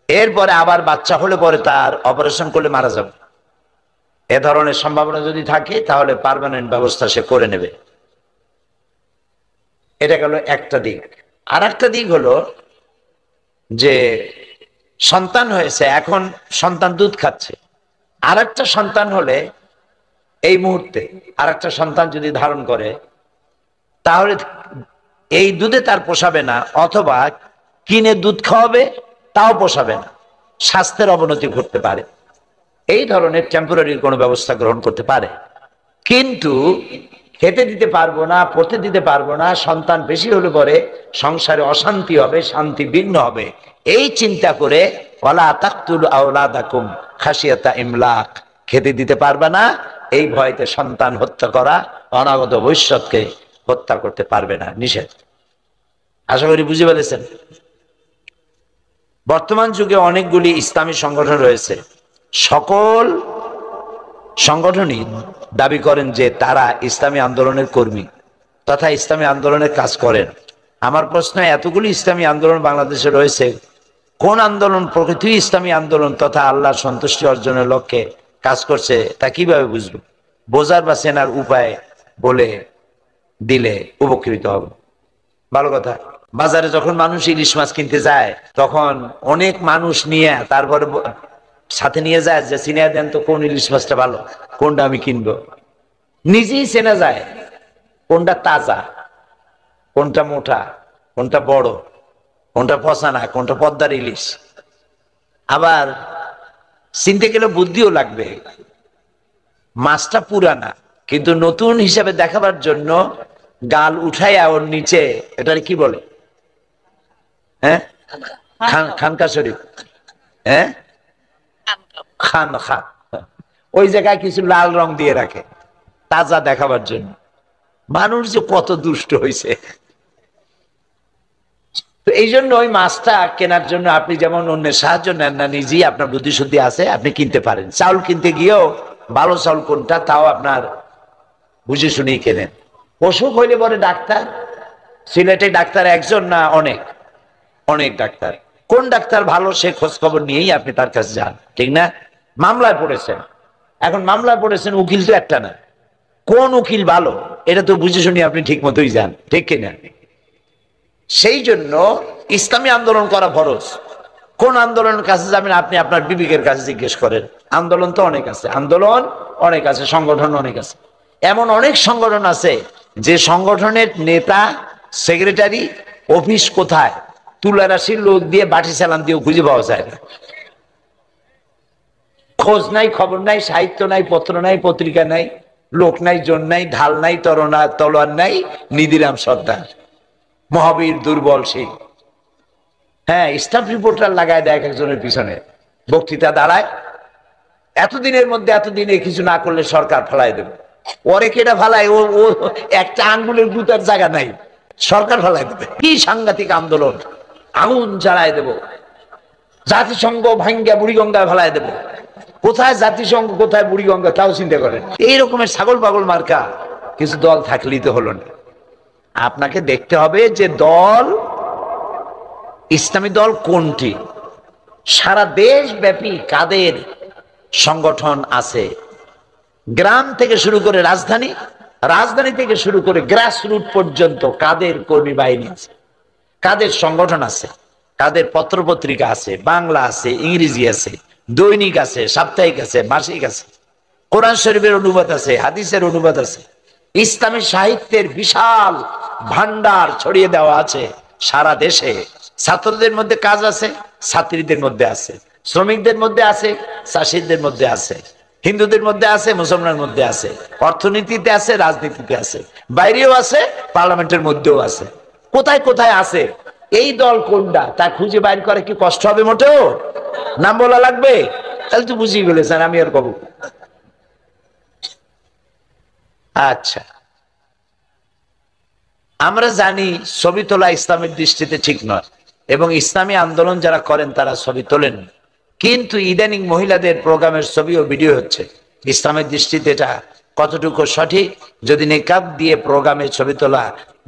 এরপরে আবার বাচ্চা হলে পরে তার অপারেশন করলে মারা যাবে। এ ধরনের সম্ভাবনা যদি থাকে তাহলে পার্মানেন্ট ব্যবস্থা সে করে নেবে। এটা গেল একটা দিক। আর একটা দিক হলো যে সন্তান হয়েছে, এখন সন্তান দুধ খাচ্ছে, আর একটা সন্তান হলে এই মুহূর্তে আর একটা সন্তান যদি ধারণ করে, তাহলে এই দুধে তার পোষাবে না, অথবা কিনে দুধ খাওয়াবে, তাও পোষাবে না, স্বাস্থ্যের অবনতি ঘটতে পারে। এই ধরনের টেম্পোরারি কোনো ব্যবস্থা গ্রহণ করতে পারে, কিন্তু খেতে দিতে পারবো না, পড়তে দিতে পারবো না, সন্তান বেশি হলে পরে সংসারে অশান্তি হবে, শান্তি বিঘ্ন হবে, এই চিন্তা করে ওয়ালা তাকতুলু আওলাদাকুম খাশিয়াতা ইমলাক, খেতে দিতে পারবে না, এই ভয়তে সন্তান হত্যা করা, অনাগত ভবিষ্যৎকে হত্যা করতে পারবে না, নিষেধ। আশা করি বুঝে পেরেছেন। বর্তমান যুগে অনেকগুলি ইসলামী সংগঠন রয়েছে, সকল সংগঠনই দাবি করেন যে তারা ইসলামী আন্দোলনের কর্মী তথা ইসলামী আন্দোলনের কাজ করেন। আমার প্রশ্ন, এতগুলি ইসলামী আন্দোলন বাংলাদেশে রয়েছে, কোন আন্দোলন প্রকৃত ইসলামী আন্দোলন তথা আল্লাহর সন্তুষ্টি অর্জনের লক্ষ্যে কাজ করছে তা কিভাবে বুঝবো? বোঝার বা চেনার উপায় বলে দিলে উপকৃত হব। ভালো কথা। বাজারে যখন মানুষ ইলিশ মাছ কিনতে যায়, তখন অনেক মানুষ নিয়ে তারপরে সাথে নিয়ে যায় যে চিনে দেন তো কোন ইলিশ মাছটা ভালো, কোনটা আমি কিনবো। নিজেই চেনা যায় কোনটা তাজা, কোনটা মোটা, কোনটা বড়, কোনটা পচানা, কোনটা পদ্মার ইলিশ। আবার চিনতে গেলে বুদ্ধিও লাগবে। মাছটা পুরানা, কিন্তু নতুন হিসাবে দেখাবার জন্য গাল উঠাইয়া ওর নিচে, এটার কি বলে, হ্যাঁ, খানকা শরীফ, হ্যাঁ, খান, ওই জায়গায় কিছু লাল রং দিয়ে রাখে তাজা দেখাবার জন্য। মানুষ যে কত দুষ্ট হয়েছে। তো এই জন্য ওই মাছটা কেনার জন্য আপনি যেমন অন্যের সাহায্য নেন না, নিজেই আপনার বুদ্ধি শুদ্ধি আছে, আপনি কিনতে পারেন। চাউল কিনতে গিয়েও ভালো চাউল কোনটা তাও আপনার বুঝে শুনেই কেনেন। অসুখ হইলে পরে ডাক্তার, সিলেটে ডাক্তার একজন না অনেক, অনেক ডাক্তার, কোন ডাক্তার ভালো সে খোঁজ খবর নিয়েই আপনি তার কাছে যান, ঠিক না? মামলায় পড়েছেন, এখন মামলায় পড়েছেন, উকিল তো একটা না, কোন উকিল ভালো এটা তো বুঝে শুনি আপনি ঠিক মতোই যান, ঠিক কিনা? সেই জন্য ইসলামী আন্দোলন করা ফরজ। কোন আন্দোলনের কাছে যাবেন আপনি আপনার বিবেকের কাছে জিজ্ঞেস করেন। আন্দোলন তো অনেক আছে, আন্দোলন অনেক আছে, সংগঠন অনেক আছে। এমন অনেক সংগঠন আছে যে সংগঠনের নেতা, সেক্রেটারি, অফিস কোথায়, তুলা রাশির লোক দিয়ে বাটি চালান দিয়েও খুঁজে পাওয়া যায় না। খোঁজ নাই, খবর নাই, সাহিত্য নাই, পত্র নাই, পত্রিকা নাই, লোক নাই, জন নাই, ঢাল নাই, তলোয়ার নাই, নিধিরাম সর্দার, মহাবীর দুর্বল সিং। হ্যাঁ, স্টাফ রিপোর্টার লাগায় দেয় একজনের পিছনে, বক্তৃতা দাঁড়ায়, এতদিনের মধ্যে এতদিনে কিছু না করলে সরকার ফেলাই দেবে, ওরে কেটা ফালায়, ও ও একটা আঙ্গুলের গুতার জায়গা নাই, সরকার ফালাই দেবে। কি সাংঘাতিক আন্দোলন, আগুন জ্বালায় দেব, জাতিসংঘ ভাঙ্গা বুড়িগঙ্গায় ফেলায় দেব। কোথায় জাতিসংঘ, কোথায় বুড়িগঙ্গা, তাও চিন্তা করেন। এই রকমের ছাগল পাগল মার্কা কিছু দল থাকলেই তো হলো না। আপনাকে দেখতে হবে যে দল, ইসলামী দল কোনটি, সারা দেশ ব্যাপী কাদের সংগঠন আছে, গ্রাম থেকে শুরু করে রাজধানী, রাজধানী থেকে শুরু করে গ্রাসরুট পর্যন্ত কাদের কর্মী বাহিনী আছে, কাদের সংগঠন আছে, কাদের পত্রপত্রিকা আছে, বাংলা আছে, ইংরেজি আছে, দৈনিক আছে, সাপ্তাহিক আছে, মাসিক আছে, কোরআন শরীফের অনুবাদ আছে, হাদিসের অনুবাদ আছে, ইসলামী সাহিত্যের বিশাল ভান্ডার ছড়িয়ে দেওয়া আছে সারা দেশে। ছাত্রদের মধ্যে কাজ আছে, ছাত্রীদের মধ্যে আছে, শ্রমিকদের মধ্যে আছে, চাষিদের মধ্যে আছে, হিন্দুদের মধ্যে আছে, মুসলমানের মধ্যে আছে, অর্থনীতিতে আছে, রাজনীতিতে আছে, বাইরেও আছে, পার্লামেন্টের মধ্যেও আছে। কোথায় কোথায় আছে, এই দল কোনটা তা খুঁজে বাইর করে কি কষ্ট হবে মোটেও? নাম বলা লাগবে? তাহলে তো বুঝিয়ে ফেলেছেন, আমি আর কব। আচ্ছা, আমরা জানি ছবি তোলা ইসলামের দৃষ্টিতে ঠিক নয়, এবং ইসলামী আন্দোলন যারা করেন তারা ছবি তোলেন, কিন্তু ইদানিং মহিলাদের প্রোগ্রামের ছবি ও ভিডিও হচ্ছে। ইসলামের দৃষ্টিতে এটা কতটুকু সঠিক? যদি নেকাব দিয়ে প্রোগ্রামে ছবি তোলা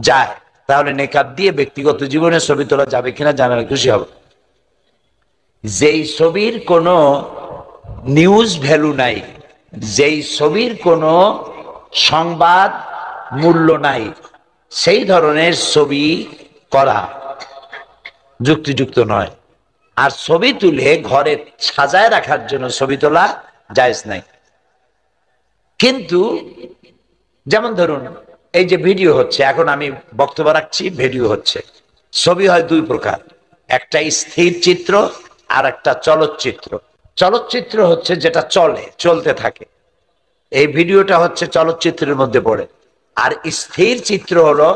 যায়, তাহলে নেকাব দিয়ে ব্যক্তিগত জীবনে ছবি তোলা যাবে কিনা জানালে খুশি হবে। যেই ছবির কোনো নিউজ ভ্যালু নাই, যেই ছবির কোনো সংবাদ মূল্য নাই, সেই ধরনের ছবি করা যুক্তিযুক্ত নয়। আর ছবি তুলে ঘরে সাজায় রাখার জন্য ছবি তোলা জায়েজ নাই। কিন্তু যেমন ধরুন এই যে ভিডিও হচ্ছে, এখন আমি বক্তব্য রাখছি, ভিডিও হচ্ছে। ছবি হয় দুই প্রকার, একটা স্থির চিত্র আর একটা চলচ্চিত্র। চলচ্চিত্র হচ্ছে যেটা চলে, চলতে থাকে, এই ভিডিওটা হচ্ছে চলচ্চিত্রের মধ্যে পড়ে। আর স্থির চিত্র হলো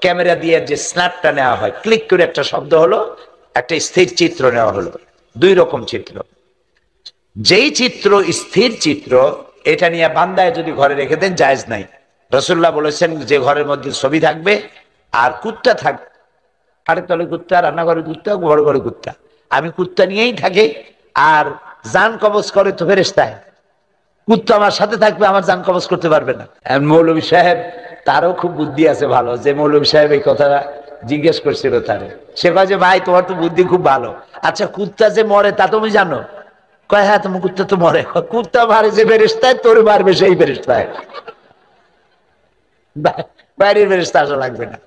ক্যামেরা দিয়ে যে স্ন্যাপটা নেওয়া হয়, ক্লিক করে একটা শব্দ হলো, একটা স্থির চিত্র নেওয়া হলো। দুই রকম চিত্র। যেই চিত্র স্থির চিত্র, এটা নিয়ে বান্দায় যদি ঘরে রেখে দেন জায়েজ নাই। রাসূলুল্লাহ বলেছেন যে ঘরের মধ্যে ছবি থাকবে আর কুত্তা থাকবে, খাটের তলে কুত্তা, রান্নাঘরে কুত্তা, ঘরে ঘরে কুত্তা, আমি কুত্তা নিয়েই থাকি, আর জান কবজ করে তো ফেরেশতায়, কুত্তা আমার সাথে থাকবে, আমার জান কবজ করতে পারবে না। মৌলভী সাহেব, তারও খুব বুদ্ধি আছে ভালো, যে মৌলভী সাহেব এই কথাটা জিজ্ঞেস করছিল তারে, সে কয় যে ভাই তোমার তো বুদ্ধি খুব ভালো, আচ্ছা কুত্তা যে মরে তা তুমি জানো? কয় হ্যাঁ, তোমার কুত্তা তো মরে। কুত্তা মারে যে ফেরেশতায়, তোর মারবে সেই ফেরেশতায়, বাইরের ফেরেশতা আসা লাগবে না।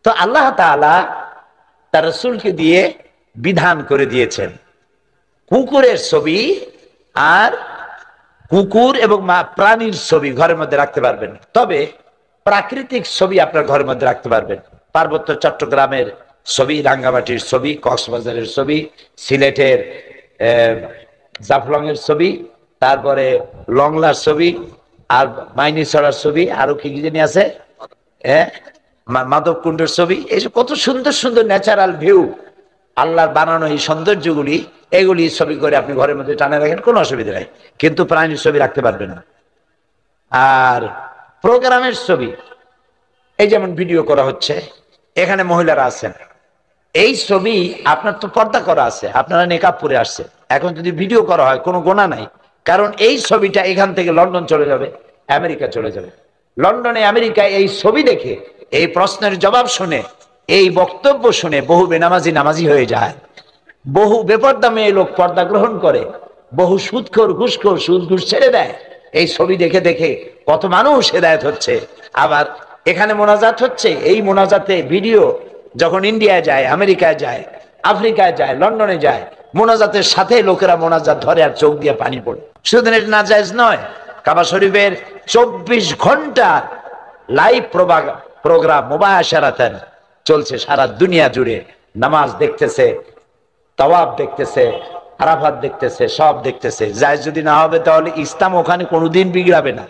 তো আল্লাহ তাআলা তার রাসূলকে দিয়ে বিধান করে দিয়েছেন কুকুরের ছবি আর কুকুর এবং প্রাণীর ছবি ঘরের মধ্যে রাখতে পারবেন, তবে প্রাকৃতিক ছবি আপনার ঘরের মধ্যে রাখতে পারবেন। পার্বত্য চট্টগ্রামের ছবি, রাঙ্গামাটির ছবি, কক্সবাজারের ছবি, সিলেটের জাফলং এর ছবি, তারপরে লংলার ছবি, আর মাইনিছড়ার ছবি, আরো কি কি জানি আছে, মাধবকুণ্ডের ছবি। এইসব কত সুন্দর সুন্দর ন্যাচারাল ভিউ, আল্লাহর বানানো এই সৌন্দর্যগুলি, এগুলি ছবি করে আপনি ঘরের মধ্যে টানে রাখেন, কোনো অসুবিধা নাই, কিন্তু প্রাণীর ছবি রাখতে পারবেন না। আর প্রোগ্রামের ছবি, এই যেমন ভিডিও করা হচ্ছে, এখানে মহিলারা আছেন, এই ছবি আপনার তো পর্দা করা আছে, আপনারা নেকাব পরে আসছে, এখন যদি ভিডিও করা হয় কোনো গোনা নাই, কারণ এই ছবিটা এখান থেকে লন্ডন চলে যাবে, আমেরিকা চলে যাবে। লন্ডনে আমেরিকায় এই ছবি দেখে, এই প্রশ্নের জবাব শুনে, এই বক্তব্য শুনে বহু বেনামাজি নামাজি হয়ে যায়, বহু বেপর্দা মেয়ে লোক পর্দা গ্রহণ করে, বহু সুদখোর ঘুষখোর সুদ ঘুষ ছেড়ে দেয়। এই ছবি দেখে দেখে কত মানুষ হেদায়েত হচ্ছে। আবার এখানে মোনাজাত হচ্ছে, এই মোনাজাতে ভিডিও যখন ইন্ডিয়ায় যায়, আমেরিকায় যায়, আফ্রিকায় যায়, লন্ডনে যায়, মোনাজাতের সাথে লোকেরা মোনাজাত ধরে আর চোখ দিয়ে পানি পড়ে। শুধু এটা নাজায়েজ নয়, কাবা শরীফের 24 ঘন্টা লাইভ প্রোগ্রাম মুবাশারাতান চলছে সারা দুনিয়া জুড়ে, নামাজ দেখতেছে, তাওয়াফ দেখতেছে, আরাফাত দেখতেছে, সব দেখতেছে। জায়েজ যদি না হবে তাহলে ইসলাম ওখানে কোনোদিন বিগড়াবে না।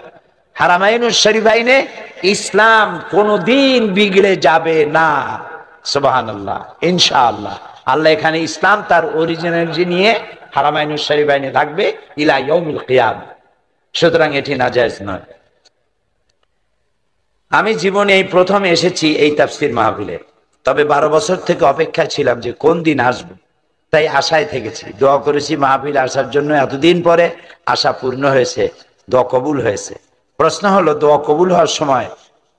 হারামাইনুশ শরীফাইনে ইসলাম কোনোদিন বিগড়ে যাবে না। সুবহানাল্লাহ, ইনশাআল্লাহ আল্লাহ এখানে ইসলাম তার অরিজিনালিটি নিয়ে হারামাইনুশ শরীফাইনে থাকবে ইলা ইয়াউমিল কিয়ামা। সুতরাং এটি নাজায়েজ নয়। আমি জীবনে এই প্রথম এসেছি এই তাফসীর মাহফিলে, তবে 12 বছর থেকে অপেক্ষায় ছিলাম যে কোন দিন আসবো, তাই আশায় থেকেছি, দোয়া করেছি মাহফিল আসার জন্য। এতদিন পরে আশা পূর্ণ হয়েছে, দোয়া কবুল হয়েছে। প্রশ্ন হলো, দোয়া কবুল হওয়ার সময়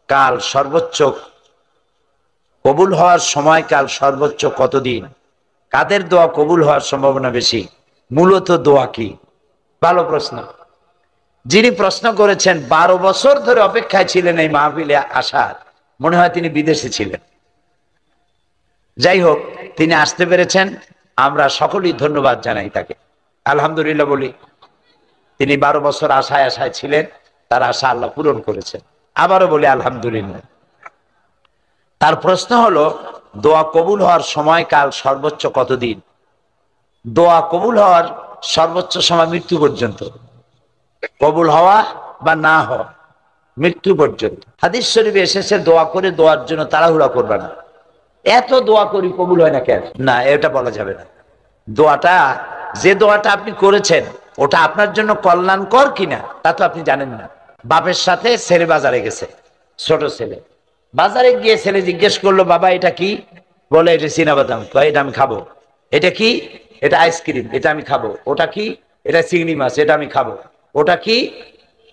কাল সর্বোচ্চ, কবুল হওয়ার সময়কাল সর্বোচ্চ কতদিন? কাদের দোয়া কবুল হওয়ার সম্ভাবনা বেশি? মূলত দোয়া কি? ভালো প্রশ্ন। যিনি প্রশ্ন করেছেন 12 বছর ধরে অপেক্ষায় ছিলেন এই মাহফিলে আসার, মনে হয় তিনি বিদেশে ছিলেন। যাই হোক, তিনি আসতে পেরেছেন, আমরা সকলেই ধন্যবাদ জানাই তাকে, আলহামদুলিল্লাহ বলি। তিনি 12 বছর আশায় আশায় ছিলেন, তার আশা আল্লাহ পূরণ করেছেন, আবারও বলি আলহামদুলিল্লাহ। তার প্রশ্ন হলো, দোয়া কবুল হওয়ার সময়কাল সর্বোচ্চ কতদিন? দোয়া কবুল হওয়ার সর্বোচ্চ সময় মৃত্যু পর্যন্ত, কবুল হওয়া বা না হওয়া মৃত্যু পর্যন্ত। হাদিস শরীফে এসেছে, দোয়া করে দোয়ার জন্য তাড়াহুড়া করবে না। এত দোয়া করি কবুল হয় না কেন? না, এটা বলা যাবে না। দোয়াটা, যে দোয়াটা আপনি করেছেন ওটা আপনার জন্য কল্যাণকর কিনা তা তো আপনি জানেন না। বাপের সাথে ছেলে বাজারে গেছে, ছোট ছেলে বাজারে গিয়ে ছেলে জিজ্ঞেস করলো, বাবা এটা কি? বলে এটা চীনাবাদাম। এটা আমি খাবো। এটা কি? এটা আইসক্রিম, এটা আমি খাবো। ওটা কি? এটা চিংড়ি মাছ, এটা আমি খাবো। ওটা কি?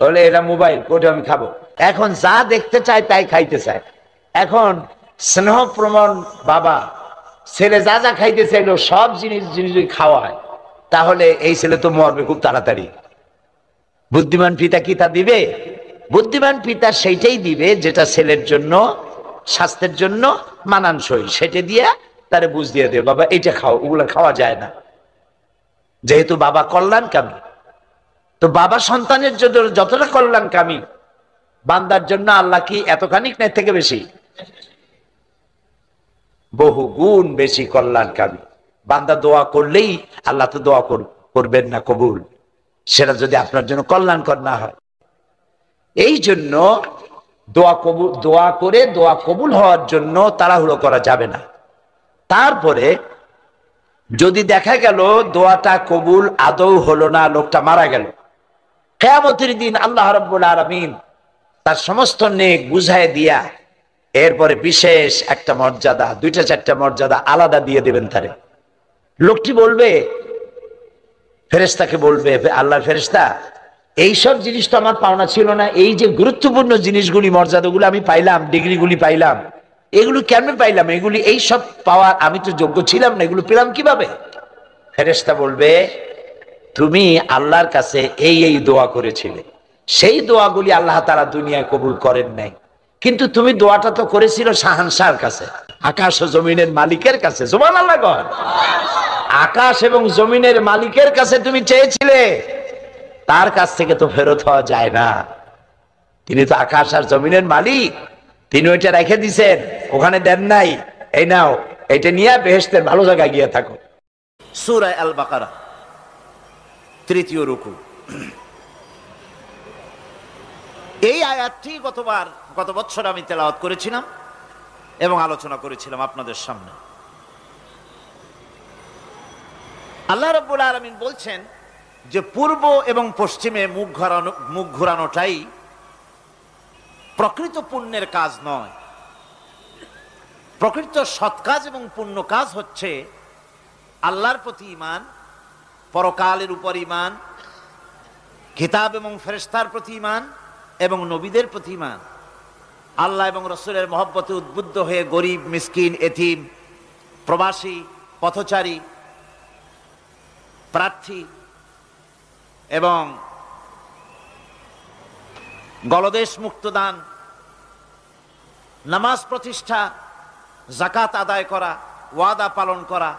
বলে এটা মোবাইল, ওটা আমি খাবো। এখন যা দেখতে চায় তাই খাইতে চায়। এখন স্নেহ প্রমাণ বাবা ছেলে যা যা খাইতে চাইলো সব জিনিস যদি খাওয়ায়, তাহলে এই ছেলে তো মরবে খুব তাড়াতাড়ি। বুদ্ধিমান পিতা কি তা দিবে? বুদ্ধিমান পিতা সেইটাই দিবে যেটা ছেলের জন্য, স্বাস্থ্যের জন্য মানানসই, সেটা দিয়ে তারে বুঝ দিয়ে দেবে, বাবা এইটা খাও, ওগুলা খাওয়া যায় না। যেহেতু বাবা কল্যাণকামী, তো বাবা সন্তানের জন্য যতটা কল্যাণকামী, বান্দার জন্য আল্লাহ কি এতখানি না থেকে বেশি? বহু গুণ বেশি কল্যাণকামী। বান্দা দোয়া করলেই আল্লাহ তো দোয়া করবেন না কবুল, সেটা যদি আপনার জন্য কল্যাণকর না হয়। এই জন্য দোয়া করে দোয়া কবুল হওয়ার জন্য তাড়াহুড়ো করা যাবে না। তারপরে যদি দেখা গেল দোয়াটা কবুল আদৌ হলো না, লোকটা মারা গেল, কিয়ামতের দিন আল্লাহ রাব্বুল আলামিন তার সমস্ত নেক বুঝায় দিয়া এরপরে বিশেষ একটা মর্যাদা, 2-4টা মর্যাদা আলাদা দিয়ে দেবেন তারে। লোকটি বলবে, ফেরেশতাকে বলবে, আল্লাহর ফেরেশতা, এইসব জিনিস তো আমার পাওনা ছিল না, এই যে গুরুত্বপূর্ণ জিনিসগুলি, মর্যাদাগুলো আমি পাইলাম, ডিগ্রিগুলি পাইলাম, এগুলো কেন পাইলাম? এগুলি এই সব পাওয়ার আমি তো যোগ্য ছিলাম না, এগুলো পেলাম কিভাবে? ফেরেশতা বলবে, তুমি আল্লাহর কাছে এই এই দোয়া করেছিলে, সেই দোয়াগুলি আল্লাহ তাআলা দুনিয়ায় কবুল করেন নাই, কিন্তু তুমি দোয়াটা তো করেছিল শাহানশাহর কাছে, আকাশ ও জমিনের মালিকের কাছে। সুবহানাল্লাহ গো। আকাশ এবং জমিনের মালিকের কাছে তুমি চেয়েছিলে, তার কাছ থেকে তো ফেরত হওয়া যায় না। তিনি তো আকাশ আর জমিনের মালিক, তিনি ওইটা রেখে দিছেন, ওখানে দেন নাই, এই নাও, এটা নিয়ে বেহেশতের ভালো জায়গায় গিয়ে থাকো। সূরা আল বাকারা 3য় রুকু। এই আয়াতটি গত বছর আমি তেলাওয়াত করেছিলাম এবং আলোচনা করেছিলাম আপনাদের সামনে। আল্লাহ রাব্বুল আলামিন বলছেন যে পূর্ব এবং পশ্চিমে মুখ ঘোরানোটাই প্রকৃত পুণ্যের কাজ নয়। প্রকৃত সৎ কাজ এবং পুণ্য কাজ হচ্ছে আল্লাহর প্রতি ঈমান, পরকালের উপর ঈমান, কিতাব এবং ফেরেশতার প্রতি ঈমান এবং নবীদের প্রতি ঈমান। আল্লাহ এবং রাসূলের মহব্বতে উদ্বুদ্ধ হয়ে গরিব, মিসকিন, এতিম, প্রবাসী, পথচারী, প্রার্থী এবং গলদেশ মুক্তদান, নামাজ প্রতিষ্ঠা, যাকাত আদায় করা, ওয়াদা পালন করা,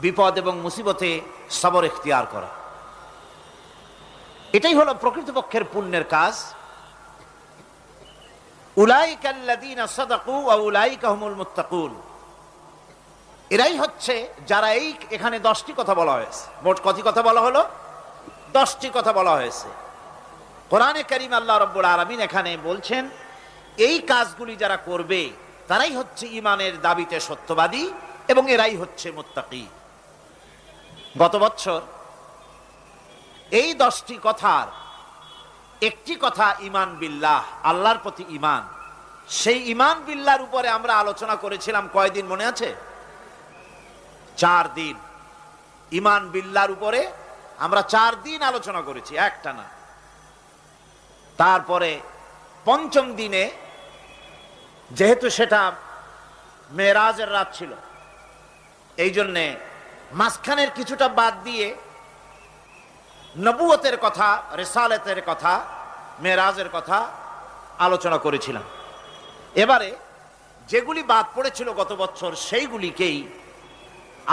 বিপদ এবং মুসিবতে সবর ইখতিয়ার করা, এটাই হলো প্রকৃতপক্ষের পুণ্যের কাজ। উলাইকাল্লাযীনা সাদাকু ওয়া উলাইকা হুমুল মুত্তাকুন। এরাই হচ্ছে যারা এখানে 10টি কথা বলা হয়েছে। মোট কত কথা বলা হলো? 10টি কথা বলা হয়েছে। কোরআনে কারীম আল্লাহ রাব্বুল আলামিন এখানে বলছেন, এই কাজগুলি যারা করবে তারাই হচ্ছে ঈমানের দাবিতে সত্যবাদী এবং এরাই হচ্ছে মুত্তাকি। গত বছর এই 10টি কথার একটি কথা ঈমান বিল্লাহ, আল্লাহর প্রতি ঈমান। সেই ঈমান বিল্লাহর উপরে আমরা আলোচনা করেছিলাম কয়দিন মনে আছে? 4 দিন। ঈমান বিল্লাহর উপরে আমরা 4 দিন আলোচনা করেছি একটানা। তারপরে পঞ্চম দিনে যেহেতু সেটা মেরাজের রাত ছিল, এই জন্যে মাঝখানের কিছুটা বাদ দিয়ে নবুয়তের কথা, রিসালাতের কথা, মেরাজের কথা আলোচনা করেছিলাম। এবারে যেগুলি বাদ পড়েছিল গত বছর সেইগুলিকেই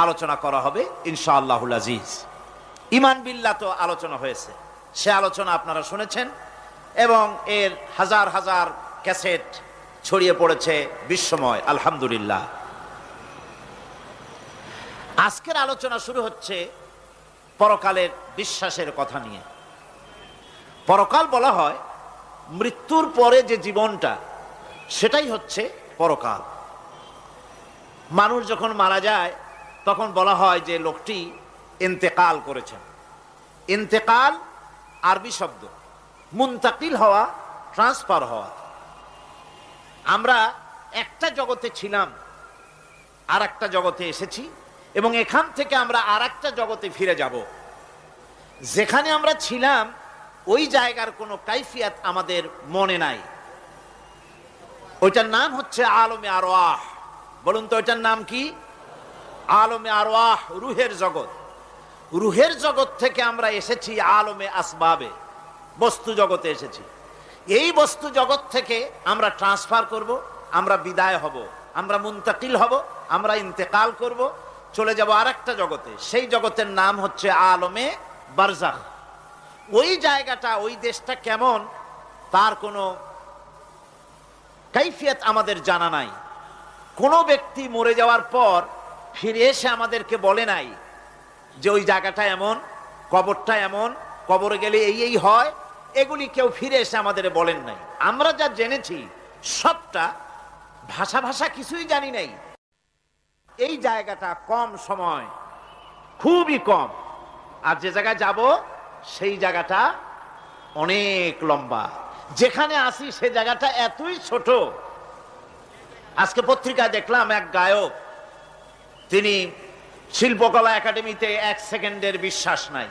আলোচনা করা হবে ইনশাআল্লাহুল আজিজ। ঈমান বিল্লাহ তো আলোচনা হয়েছে, সে আলোচনা আপনারা শুনেছেন এবং এর হাজার হাজার ক্যাসেট ছড়িয়ে পড়েছে বিশ্বময়, আলহামদুলিল্লাহ। আজকের আলোচনা শুরু হচ্ছে পরকালের বিশ্বাসের কথা নিয়ে। পরকাল বলা হয় মৃত্যুর পরে যে জীবনটা, সেটাই হচ্ছে পরকাল। মানুষ যখন মারা যায় তখন বলা হয় যে লোকটি ইন্তেকাল করেছেন। ইন্তেকাল আরবি শব্দ, মুনতাকিল হওয়া, ট্রান্সফার হওয়া। আমরা একটা জগতে ছিলাম, আর একটা জগতে এসেছি এবং এখান থেকে আমরা আর একটা জগতে ফিরে যাব। যেখানে আমরা ছিলাম ওই জায়গার কোনো কাইফিয়াত আমাদের মনে নাই। ওইটার নাম হচ্ছে আলমে আরওয়াহ। বলুন তো ওইটার নাম কি? আলমে আরওয়াহ, রুহের জগৎ। রুহের জগৎ থেকে আমরা এসেছি আলমে আসবাবে, বস্তু জগতে এসেছি। এই বস্তু জগৎ থেকে আমরা ট্রান্সফার করব, আমরা বিদায় হব, আমরা মুনতাকিল হব, আমরা ইন্তেকাল করব, চলে যাব আর একটা জগতে। সেই জগতের নাম হচ্ছে আলমে বারজাখ। ওই জায়গাটা, ওই দেশটা কেমন তার কোনো কাইফিয়ত আমাদের জানা নাই। কোনো ব্যক্তি মরে যাওয়ার পর ফিরে এসে আমাদেরকে বলে নাই যে ওই জায়গাটা এমন, কবরটা এমন, কবরে গেলে এই এই হয়। এগুলি কেউ ফিরে এসে আমাদের বলেন নাই। আমরা যা জেনেছি সবটা ভাষা ভাষা কিছুই জানি নাই। এই জায়গাটা কম সময়, খুবই কম, আর যে জায়গায় যাব সেই জায়গাটা অনেক লম্বা। যেখানে আসি সে জায়গাটা এতই ছোট। আজকে পত্রিকায় দেখলাম এক গায়ক, তিনি শিল্পকলা একাডেমিতে 1 সেকেন্ডের বিশ্বাস নাই।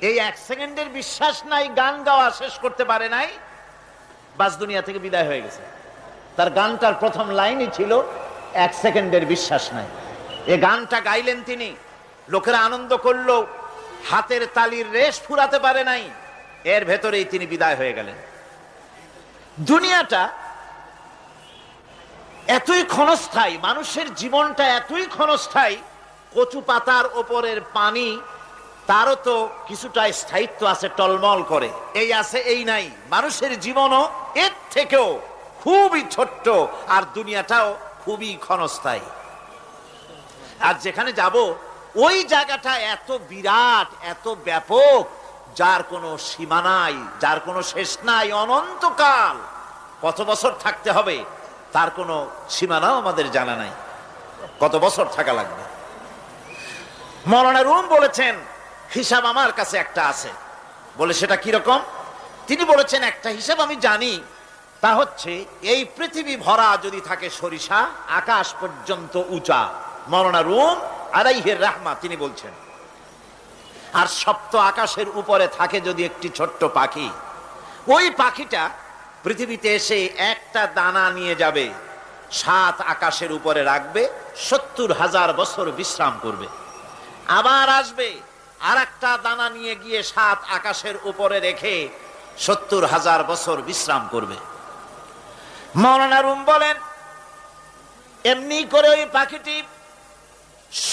এই 1 সেকেন্ডের বিশ্বাস নাই, গান গাওয়া শেষ করতে পারে নাই, বাস দুনিয়া থেকে বিদায় হয়ে গেছে। তার গানটার প্রথম লাইনই ছিল 1 সেকেন্ডের বিশ্বাস নাই। এই গানটা গাইলেন তিনি, লোকেরা আনন্দ করলো, হাতের তালির রেশ ফুরাতে পারে নাই, এর ভেতরেই তিনি বিদায় হয়ে গেলেন। দুনিয়াটা এতই ক্ষণস্থায়ী, মানুষের জীবনটা এতই ক্ষণস্থায়ী, কচু পাতার ওপরের পানি, তারও তো কিছুটা স্থায়িত্ব আছে, টলমল করে, এই আছে এই নাই। মানুষের জীবনও এর থেকেও খুবই ছোট্ট, আর দুনিয়াটাও খুবই ক্ষণস্থায়ী। আর যেখানে যাব ওই জায়গাটা এত বিরাট, এত ব্যাপক, যার কোনো সীমা নাই, যার কোনো শেষ নাই, অনন্তকাল। কত বছর থাকতে হবে তার কোনো সীমানাও আমাদের জানা নাই, কত বছর থাকা লাগবে। মৌলানা রুম বলেছেন হিসাব আমার কাছে একটা আছে। বলে সেটা কিরকম? তিনি বলেছেন একটা হিসাব আমি জানি, তা হচ্ছে এই পৃথিবী ভরা যদি থাকে সরিষা, আকাশ পর্যন্ত উঁচা। মৌলানা রুম আলাইহির রাহমা তিনি বলছেন, আর সপ্ত আকাশের উপরে থাকে যদি একটি ছোট্ট পাখি, ওই পাখিটা পৃথিবীতে এসে একটা দানা নিয়ে যাবে, 7 আকাশের উপরে রাখবে, 70,000 বছর বিশ্রাম করবে, আবার আসবে আর একটা দানা নিয়ে গিয়ে 7 আকাশের উপরে রেখে 70,000 বছর বিশ্রাম করবে। মৌলানা রুম বলেন এমনি করে ওই পাখিটি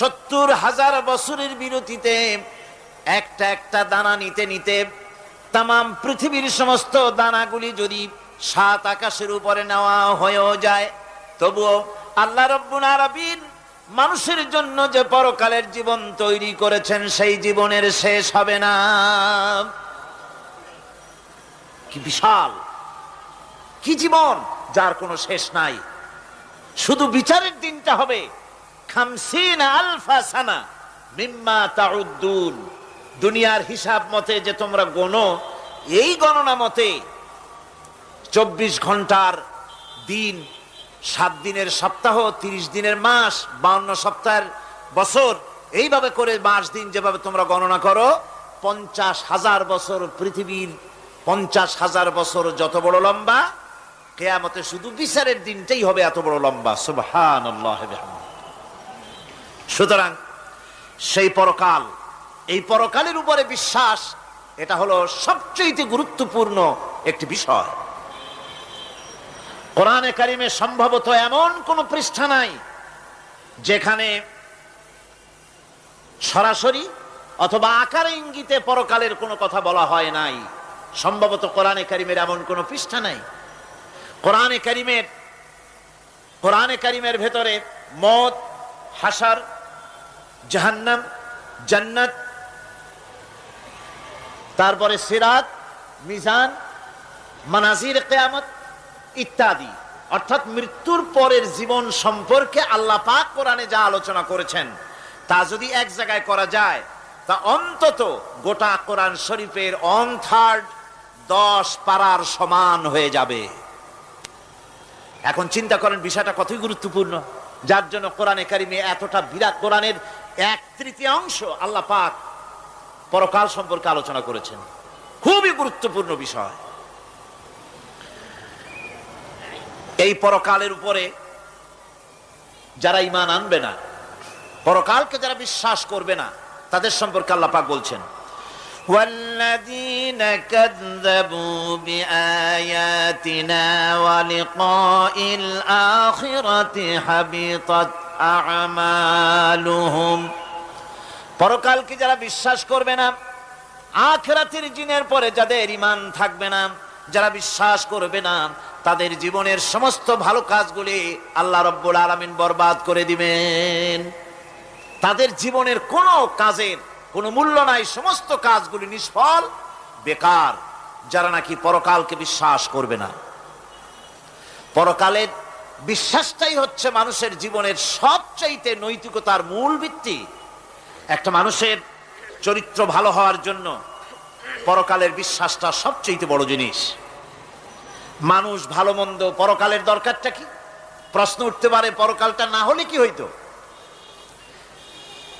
70,000 বছরের বিরতিতে একটা একটা দানা নিতে নিতে তাম পৃথিবীর সমস্ত দানাগুলি যদি 7 আকাশের উপরে নেওয়া হয়েও যায়, তবুও আল্লাহ রব্বুল আলামিন মানুষের জন্য যে পরকালের জীবন তৈরি করেছেন সেই জীবনের শেষ হবে না। কি বিশাল, কি জীবন যার কোনো শেষ নাই। শুধু বিচারের দিনটা হবে 50,000 সানা মিম্মা তাউদ্দুন। দুনিয়ার হিসাব মতে যে তোমরা গোনো, এই গণনা মতে 24 ঘন্টার দিন, 7 দিনের সপ্তাহ, 30 দিনের মাস, 52 সপ্তাহের বছর, এইভাবে করে মাস দিন যেভাবে তোমরা গণনা করো, 50,000 বছর পৃথিবীর 50,000 বছর যত বড় লম্বা, কিয়ামতে শুধু বিচারের দিনটাই হবে এত বড় লম্বা। সুবহানাল্লাহ। সুতরাং সেই পরকাল, এই পরকালের উপরে বিশ্বাস, এটা হলো সবচেয়ে গুরুত্বপূর্ণ একটি বিষয়। কোরআনে কারিমে সম্ভবত এমন কোন পৃষ্ঠা নাই যেখানে সরাসরি অথবা আকারে ইঙ্গিতে পরকালের কোনো কথা বলা হয় নাই। সম্ভবত কোরআনে কারিমের এমন কোন পৃষ্ঠা নাই। কোরআনে কারিমের ভেতরে মওত, হাশর, জাহান্নাম, জান্নাত, তারপরে সিরাত, মিজান, মানাজির কিয়ামত ইত্যাদি, অর্থাৎ মৃত্যুর পরের জীবন সম্পর্কে আল্লাহ পাক কোরআনে যা আলোচনা করেছেন তা যদি এক জায়গায় করা যায় তা অন্তত গোটা কোরআন শরীফের 1/3 10 পারার সমান হয়ে যাবে। এখন চিন্তা করেন বিষয়টা কতই গুরুত্বপূর্ণ, যার জন্য কোরআনে কারিমে এতটা বিরাট, কোরআনের 1/3 আল্লাহ পাক পরকাল সম্পর্কে আলোচনা করেছেন। খুবই গুরুত্বপূর্ণ বিষয়। এই পরকালের উপরে যারা ঈমান আনবে না, পরকালকে যারা বিশ্বাস করবে না, তাদের সম্পর্কে আল্লাহ পাক বলছেন, والذين كذبوا بآياتنا ولقاء الآخرة حبطت أعمالهم। পরকালকে যারা বিশ্বাস করবে না, আখিরাতের দিনের পরে যাদের ঈমান থাকবে না, যারা বিশ্বাস করবে না, তাদের জীবনের সমস্ত ভালো কাজগুলি আল্লাহ রাব্বুল আলামিন বরবাদ করে দিবেন। তাদের জীবনের কোনো কাজের কোনো মূল্য নাই, সমস্ত কাজগুলি নিষ্ফল, বেকার, যারা নাকি পরকালকে বিশ্বাস করবে না। পরকালের বিশ্বাসটাই হচ্ছে মানুষের জীবনের সবচাইতে নৈতিকতার মূল ভিত্তি। একটা মানুষের চরিত্র ভালো হওয়ার জন্য পরকালের বিশ্বাসটা সবচাইতে বড় জিনিস। মানুষ ভালো মন্দ, পরকালের দরকারটা কি? প্রশ্ন উঠতে পারে, পরকালটা না হলে কি হইতো?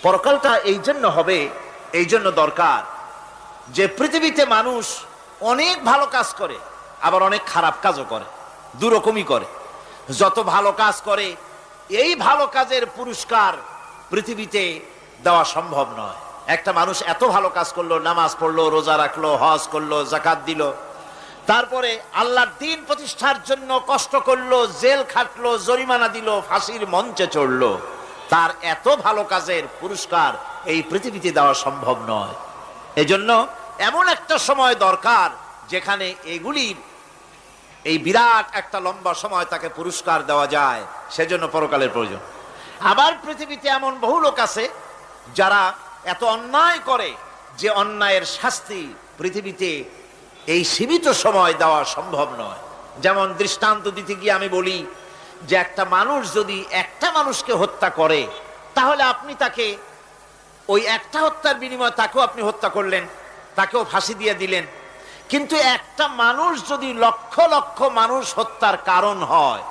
পরকালটা এই জন্য হবে, এই জন্য দরকার যে পৃথিবীতে মানুষ অনেক ভালো কাজ করে, আবার অনেক খারাপ কাজও করে, দুরকমই করে। যত ভালো কাজ করে, এই ভালো কাজের পুরস্কার পৃথিবীতে দেওয়া সম্ভব নয়। একটা মানুষ এত ভালো কাজ করলো, নামাজ পড়লো, রোজা রাখলো, হজ করলো, যাকাত দিল, তারপরে আল্লাহর দ্বীন প্রতিষ্ঠার জন্য কষ্ট করলো, জেল খাটলো, জরিমানা দিল, ফাঁসির মঞ্চে চড়লো, তার এত ভালো কাজের পুরস্কার এই পৃথিবীতে দেওয়া সম্ভব নয়। এজন্য এমন একটা সময় দরকার যেখানে এগুলির এই বিরাট একটা লম্বা সময় তাকে পুরস্কার দেওয়া যায়, সেজন্য পরকালের প্রয়োজন। আবার পৃথিবীতে এমন বহু লোক আছে যারা এত অন্যায় করে যে অন্যায়ের শাস্তি পৃথিবীতে এই সীমিত সময় দেওয়া সম্ভব নয়। যেমন দৃষ্টান্ত দিতে গিয়ে আমি বলি যে একটা মানুষ যদি একটা মানুষকে হত্যা করে, তাহলে আপনি তাকে ওই একটা হত্যার বিনিময়ে তাকেও আপনি হত্যা করলেন, তাকেও ফাঁসি দিয়ে দিলেন। কিন্তু একটা মানুষ যদি লক্ষ লক্ষ মানুষ হত্যার কারণ হয়,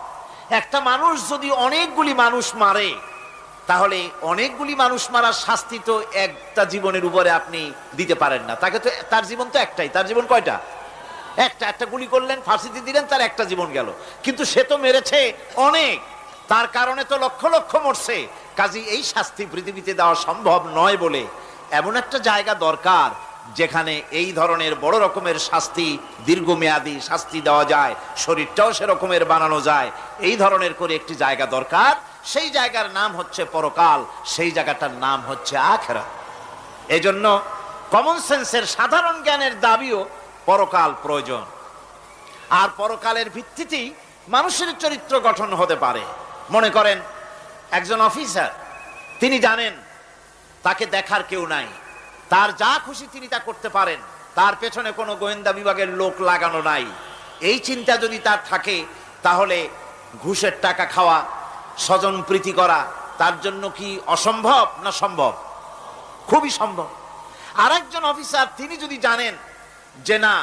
একটা মানুষ যদি অনেকগুলি মানুষ মারে, তাহলে অনেকগুলি মানুষ মারার শাস্তি তো একটা জীবনের উপরে আপনি দিতে পারেন না। তাকে তো, তার জীবন তো একটাই, তার জীবন কয়টা? একটা গুলি করলেন, ফাঁসিতে দিলেন, তার একটা জীবন গেল। কিন্তু সে তো মেরেছে অনেক, তার কারণে তো লক্ষ লক্ষ মরছে। কাজী এই শাস্তি পৃথিবীতে দেওয়া সম্ভব নয় বলে এমন একটা জায়গা দরকার যেখানে এই ধরনের বড় রকমের শাস্তি, দীর্ঘমেয়াদী শাস্তি দেওয়া যায়, শরীরটাও সেরকমের বানানো যায়, এই ধরনের করে একটি জায়গা দরকার। সেই জায়গার নাম হচ্ছে পরকাল, সেই জায়গাটার নাম হচ্ছে আখিরাত। এজন্য কমন সেন্সের, সাধারণ জ্ঞানের দাবিও পরকাল প্রয়োজন। আর পরকালের ভিত্তিতেই মানুষের চরিত্র গঠন হতে পারে। মনে করেন একজন অফিসার, তিনি জানেন তাকে দেখার কেউ নাই, তার যা খুশি তিনি তা করতে পারেন, তার পেছনে কোনো গোয়েন্দা বিভাগের লোক লাগানো নাই। এই চিন্তা যদি তার থাকে, তাহলে ঘুষের টাকা খাওয়া, স্বজন প্রীতি করা তার জন্য কি অসম্ভব না সম্ভব? খুবই সম্ভব। আর একজন অফিসার, তিনি যদি জানেন যে না,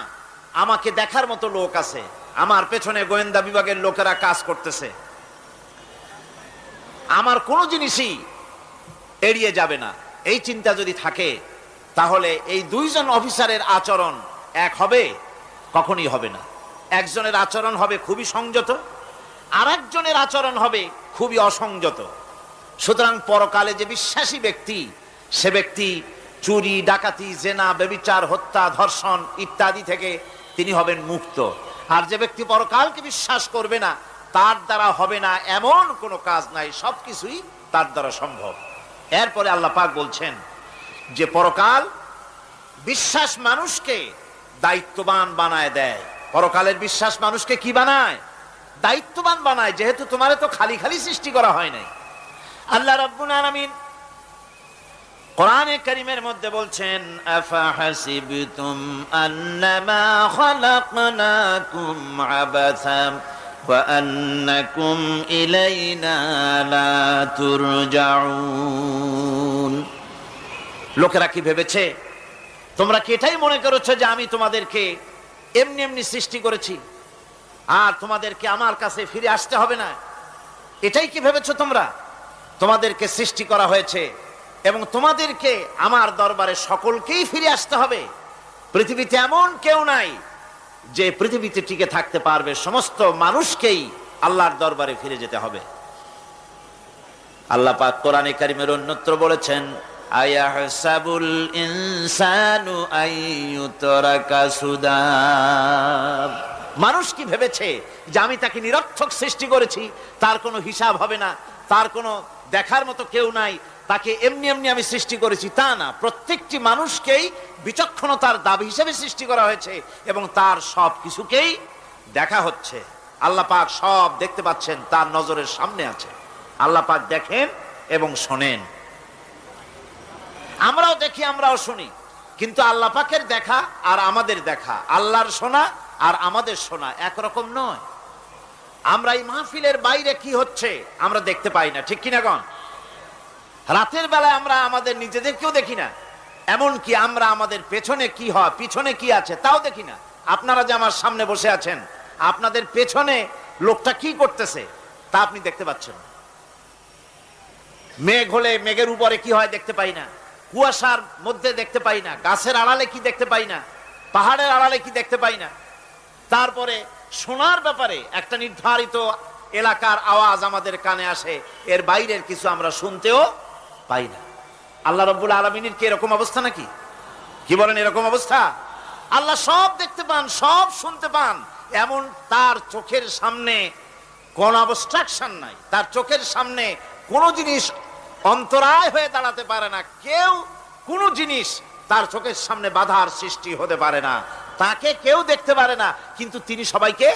আমাকে দেখার মতো লোক আছে, আমার পেছনে গোয়েন্দা বিভাগের লোকেরা কাজ করতেছে, আমার কোনো জিনিসই এড়িয়ে যাবে না, এই চিন্তা যদি থাকে, তাহলে এই দুইজন অফিসারের আচরণ এক হবে? কখনই হবে না। একজনের আচরণ হবে খুবই সংযত, আর একজনের আচরণ হবে খুবই অসংযত। সুতরাং পরকালে যে বিশ্বাসী ব্যক্তি, সে ব্যক্তি চুরি, ডাকাতি, জেনা, ব্যভিচার, হত্যা, ধর্ষণ ইত্যাদি থেকে তিনি হবেন মুক্ত। আর যে ব্যক্তি পরকালকে বিশ্বাস করবে না, তার দ্বারা হবে না এমন কোনো কাজ নাই, সবকিছুই তার দ্বারা সম্ভব। এরপরে আল্লাহ পাক বলছেন যে পরকাল বিশ্বাস মানুষকে দায়িত্ববান বানায় দেয়। পরকালের বিশ্বাস মানুষকে কি বানায়? দায়িত্ববান বানায়, যেহেতু তোমারে তো খালি খালি সৃষ্টি করা হয় নাই। আল্লাহ রাব্বুল আলামিন কোরআনে কারীমের মধ্যে বলছেন, আফাহাসিবতুম আন্নামা খালাকনাকুম আবাসা ওয়া আন্নাকুম ইলাইনা লা তুরজাউন। লোকেরা কি ভেবেছে? তোমরা কি এটাই মনে করেছো যে আমি তোমাদেরকে এমনি এমনি সৃষ্টি করেছি আর তোমাদেরকে আমার কাছে ফিরে আসতে হবে না? এটাই কি ভেবেছো তোমরা? তোমাদেরকে সৃষ্টি করা হয়েছে এবং তোমাদেরকে আমার দরবারে সকলকেই ফিরে আসতে হবে। পৃথিবীতে এমন কেউ নাই যে পৃথিবীতে টিকে থাকতে পারবে, সমস্ত মানুষকেই আল্লাহর দরবারে ফিরে যেতে হবে। আল্লাহ পাক কোরআনে কারীমের অন্যত্র বলেছেন, আয়াহসাবুল ইনসানু আইয়ুতরাকা সুদা। মানুষ কি ভেবেছে যে আমি তাকে নিরর্থক সৃষ্টি করেছি, তার কোনো হিসাব হবে না, তার কোনো দেখার মতো কেউ নাই, তাকে এমনি এমনি আমি সৃষ্টি করেছি? তা না, প্রত্যেকটি মানুষকেই বিচক্ষণতার দাবি হিসেবে সৃষ্টি করা হয়েছে এবং তার সব কিছুকেই দেখা হচ্ছে। আল্লাহ পাক সব দেখতে পাচ্ছেন, তার নজরের সামনে আছে। আল্লাহ পাক দেখেন এবং শোনেন। আমরাও দেখি, আমরাও শুনি, কিন্তু আল্লাহ পাকের দেখা আর আমাদের দেখা, আল্লাহর শোনা আর আমাদের শোনা একরকম নয়। আমরা এই মাহফিলের বাইরে কি হচ্ছে আমরা দেখতে পাই না, ঠিক কিনা গণ? রাতের বেলায় আমরা আমাদের নিজেদেরকেও দেখি না, এমনকি আমরা আমাদের পেছনে কি হয়, পিছনে কি আছে তাও দেখি না। আপনারা যে আমার সামনে বসে আছেন, আপনাদের পেছনে লোকটা কি করতেছে তা আপনি দেখতে পাচ্ছেন। মেঘ হলে মেঘের উপরে কি হয় দেখতে পাই না, কুয়াশার মধ্যে দেখতে পাই না, গাছের আড়ালে কি দেখতে পাই না, পাহাড়ের আড়ালে কি দেখতে পাই না। তারপরে শোনার ব্যাপারে একটা নির্ধারিত এলাকার আওয়াজ আমাদের কানে আসে, এর বাইরের কিছু আমরা শুনতেও পাই না। আল্লাহ রাব্বুল আলামিনের কি এরকম অবস্থা নাকি? কি বলেন, এরকম অবস্থা? আল্লাহ সব দেখতে পান, সব শুনতে পান, এমন তার চোখের সামনে কোন অবস্ট্রাকশন নাই, তার চোখের সামনে কোনো জিনিস অন্তরায় হয়ে দাঁড়াতে পারে না। কেউ কোনো জিনিস তার চোখের সামনে বাধার সৃষ্টি হতে পারে না। তাকে কেউ দেখতে পারে না, কিন্তু তিনি সবাইকে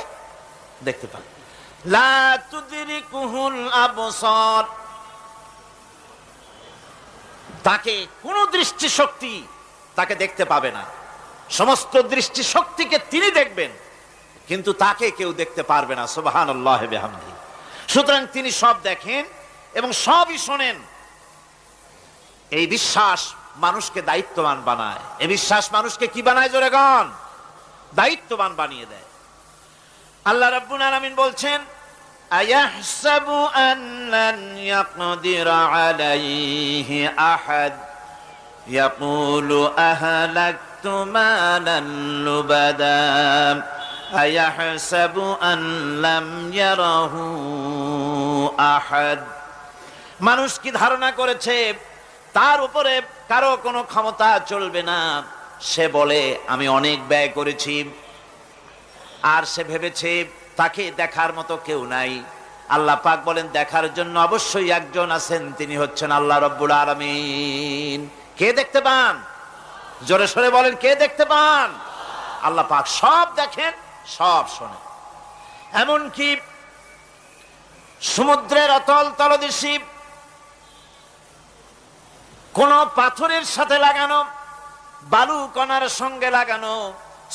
দেখতে পান। লা তুদরিকুহুল আবসার, তাকে কোনো দৃষ্টিশক্তি তাকে দেখতে পাবে না। সমস্ত দৃষ্টিশক্তিকে তিনি দেখবেন, কিন্তু তাকে কেউ দেখতে পারবে না। সুবহানাল্লাহি ওয়া বিহামদিহি। সুতরাং তিনি সব দেখেন এবং সবই শোনেন। এই বিশ্বাস মানুষকে দায়িত্ববান বানায়। এই বিশ্বাস মানুষকে কি বানায় জোরে গান? দায়িত্ববান বানিয়ে দেয়। আল্লাহ রাব্বুল আলামিন বলছেন, আয়াহসাবু আল্লান ইয়াকদিরা আলাইহি আহাদ ইয়াকুলু আহলাকতু মালান লুবাদা আয়াহসাবু আন লাম ইয়ারাহু আহাদ। মানুষ কি ধারণা করেছে তার উপরে কারো কোনো ক্ষমতা চলবে না? সে বলে আমি অনেক ব্যয় করেছি, আর সে ভেবেছে তাকে দেখার মতো কেউ নাই। আল্লাহ পাক বলেন, দেখার জন্য অবশ্যই একজন আছেন, তিনি হচ্ছেন আল্লাহ রাব্বুল আলামিন। কে দেখতে পান? জোরে সরে বলেন, কে দেখতে পান? আল্লাহ পাক সব দেখেন, সব শোনেন। এমনকি সমুদ্রের অতল তলদেশে কোন পাথরের সাথে লাগানো, বালু কণার সঙ্গে লাগানো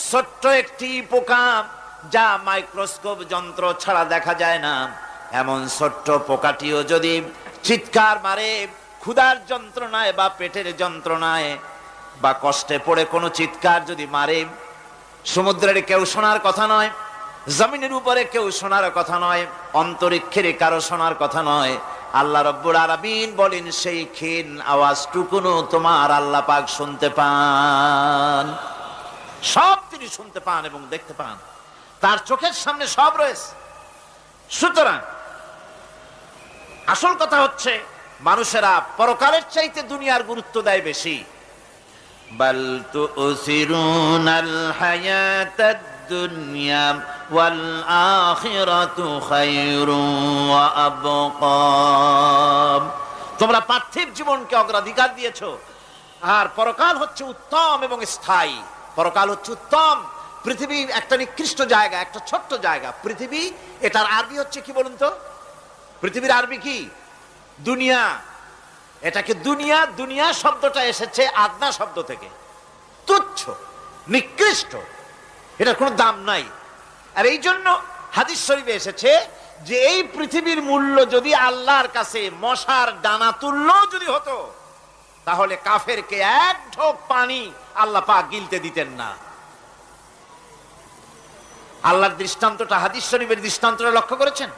ছোট্ট একটি পোকা, যা মাইক্রোস্কোপ যন্ত্র ছাড়া দেখা যায় না, এমন ছোট্ট পোকাটিও যদি চিৎকার মারে ক্ষুধার যন্ত্রণায় বা পেটের যন্ত্রণায় বা কষ্টে পড়ে কোনো চিৎকার যদি মারে, সমুদ্রের কেউ শোনার কথা নয়, জমিনের উপরে কেউ শোনার কথা নয়, অন্তরিক্ষের কারো শোনার কথা নয়। আল্লাহ রব্বুল আলামিন বলেন সেই ক্ষীণ আওয়াজটুকুনো তোমার আল্লাহ পাক শুনতে পান। সব তিনি শুনতে পান এবং দেখতে পান, তার চোখের সামনে সব রয়েছে। সুতরাং আসল কথা হচ্ছে মানুষেরা পরকালের চাইতে দুনিয়ার গুরুত্ব দেয় বেশি। বাল তুসিরুনাল হায়াতাদ দুনিয়া ওয়াল আখিরাতু খায়রুন ওয়া আবকা। তোমরা পার্থিব জীবনকে অগ্রাধিকার দিয়েছো, আর পরকাল হচ্ছে উত্তম এবং স্থায়ী। পরকাল হচ্ছে উত্তম। পৃথিবী একটা নিকৃষ্ট জায়গা, একটা ছোট্ট জায়গা পৃথিবী। এটার আরবি হচ্ছে কি বলুন তো? পৃথিবীর আরবি কি? দুনিয়া। এটাকে দুনিয়া, দুনিয়া শব্দটা এসেছে আদনা শব্দ থেকে, তুচ্ছ, নিকৃষ্ট, এটার কোনো দাম নাই। আর এই জন্য হাদিস শরীফে এসেছে যে এই পৃথিবীর মূল্য যদি আল্লাহর কাছে মশার ডানা তুল্য যদি হতো, তাহলে কাফেরকে এক ঢোক পানি আল্লাহ পাক গিলতে দিতেন না। আল্লাহর দৃষ্টান্তটা, হাদিস শরীফের দৃষ্টান্তটা লক্ষ্য করেছেন?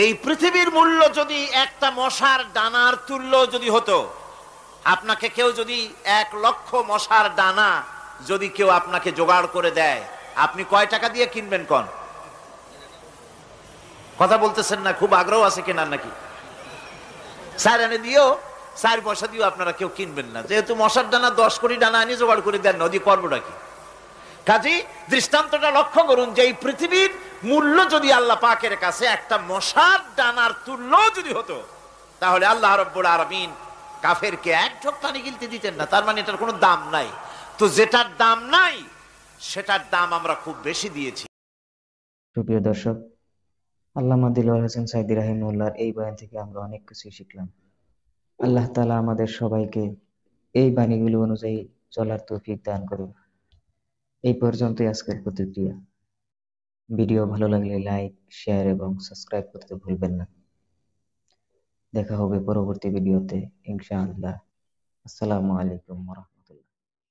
এই পৃথিবীর মূল্য যদি একটা মশার ডানার তুল্য যদি হতো, আপনাকে কেউ যদি 1 লক্ষ মশার ডানা যদি কেউ আপনাকে জোগাড় করে দেয়, আপনি কয় টাকা দিয়ে কিনবেন? কোন কথা বলতেছেন না? খুব আগ্রহ আছে কেনার নাকি? 4 আনা দিয়েও, 4 পয়সা দিয়েও আপনারা কেউ কিনবেন না, যেহেতু মশার ডানা 10 কোটি ডানা আনি জোগাড় করে দেন, নদী করবোটা কি? কাজী দৃষ্টান্তটা লক্ষ্য করুন যে এই পৃথিবীর মূল্য যদি আল্লাহ পাকের কাছে একটা মশার ডানার তুল্য যদি হতো, তাহলে আল্লাহ রাব্বুল আলামিন কাফেরকে এক ঢোক পানি গিলতে দিতেন না। তার মানে এটার কোনো দাম নাই। তো যেটার দাম নাই সেটার দাম আমরা খুব বেশি দিয়েছি। সুপ্রিয় দর্শক, আল্লামা দিলওয়ার হোসেন সাইদী রাহিমাহুল্লাহর এই বয়ান থেকে আমরা অনেক কিছুই শিখলাম। আল্লাহ তাআলা আমাদের সবাইকে এই বাণীগুলো অনুযায়ী চলার তৌফিক দান করুন। এই পর্যন্তই আজকের প্রতিক্রিয়া। ভিডিও ভালো লাগলে লাইক, শেয়ার এবং সাবস্ক্রাইব করতে ভুলবেন না। দেখা হবে পরবর্তী ভিডিওতে ইনশাআল্লাহ। আসসালামু আলাইকুম ওয়া রাহমাতুল্লাহ।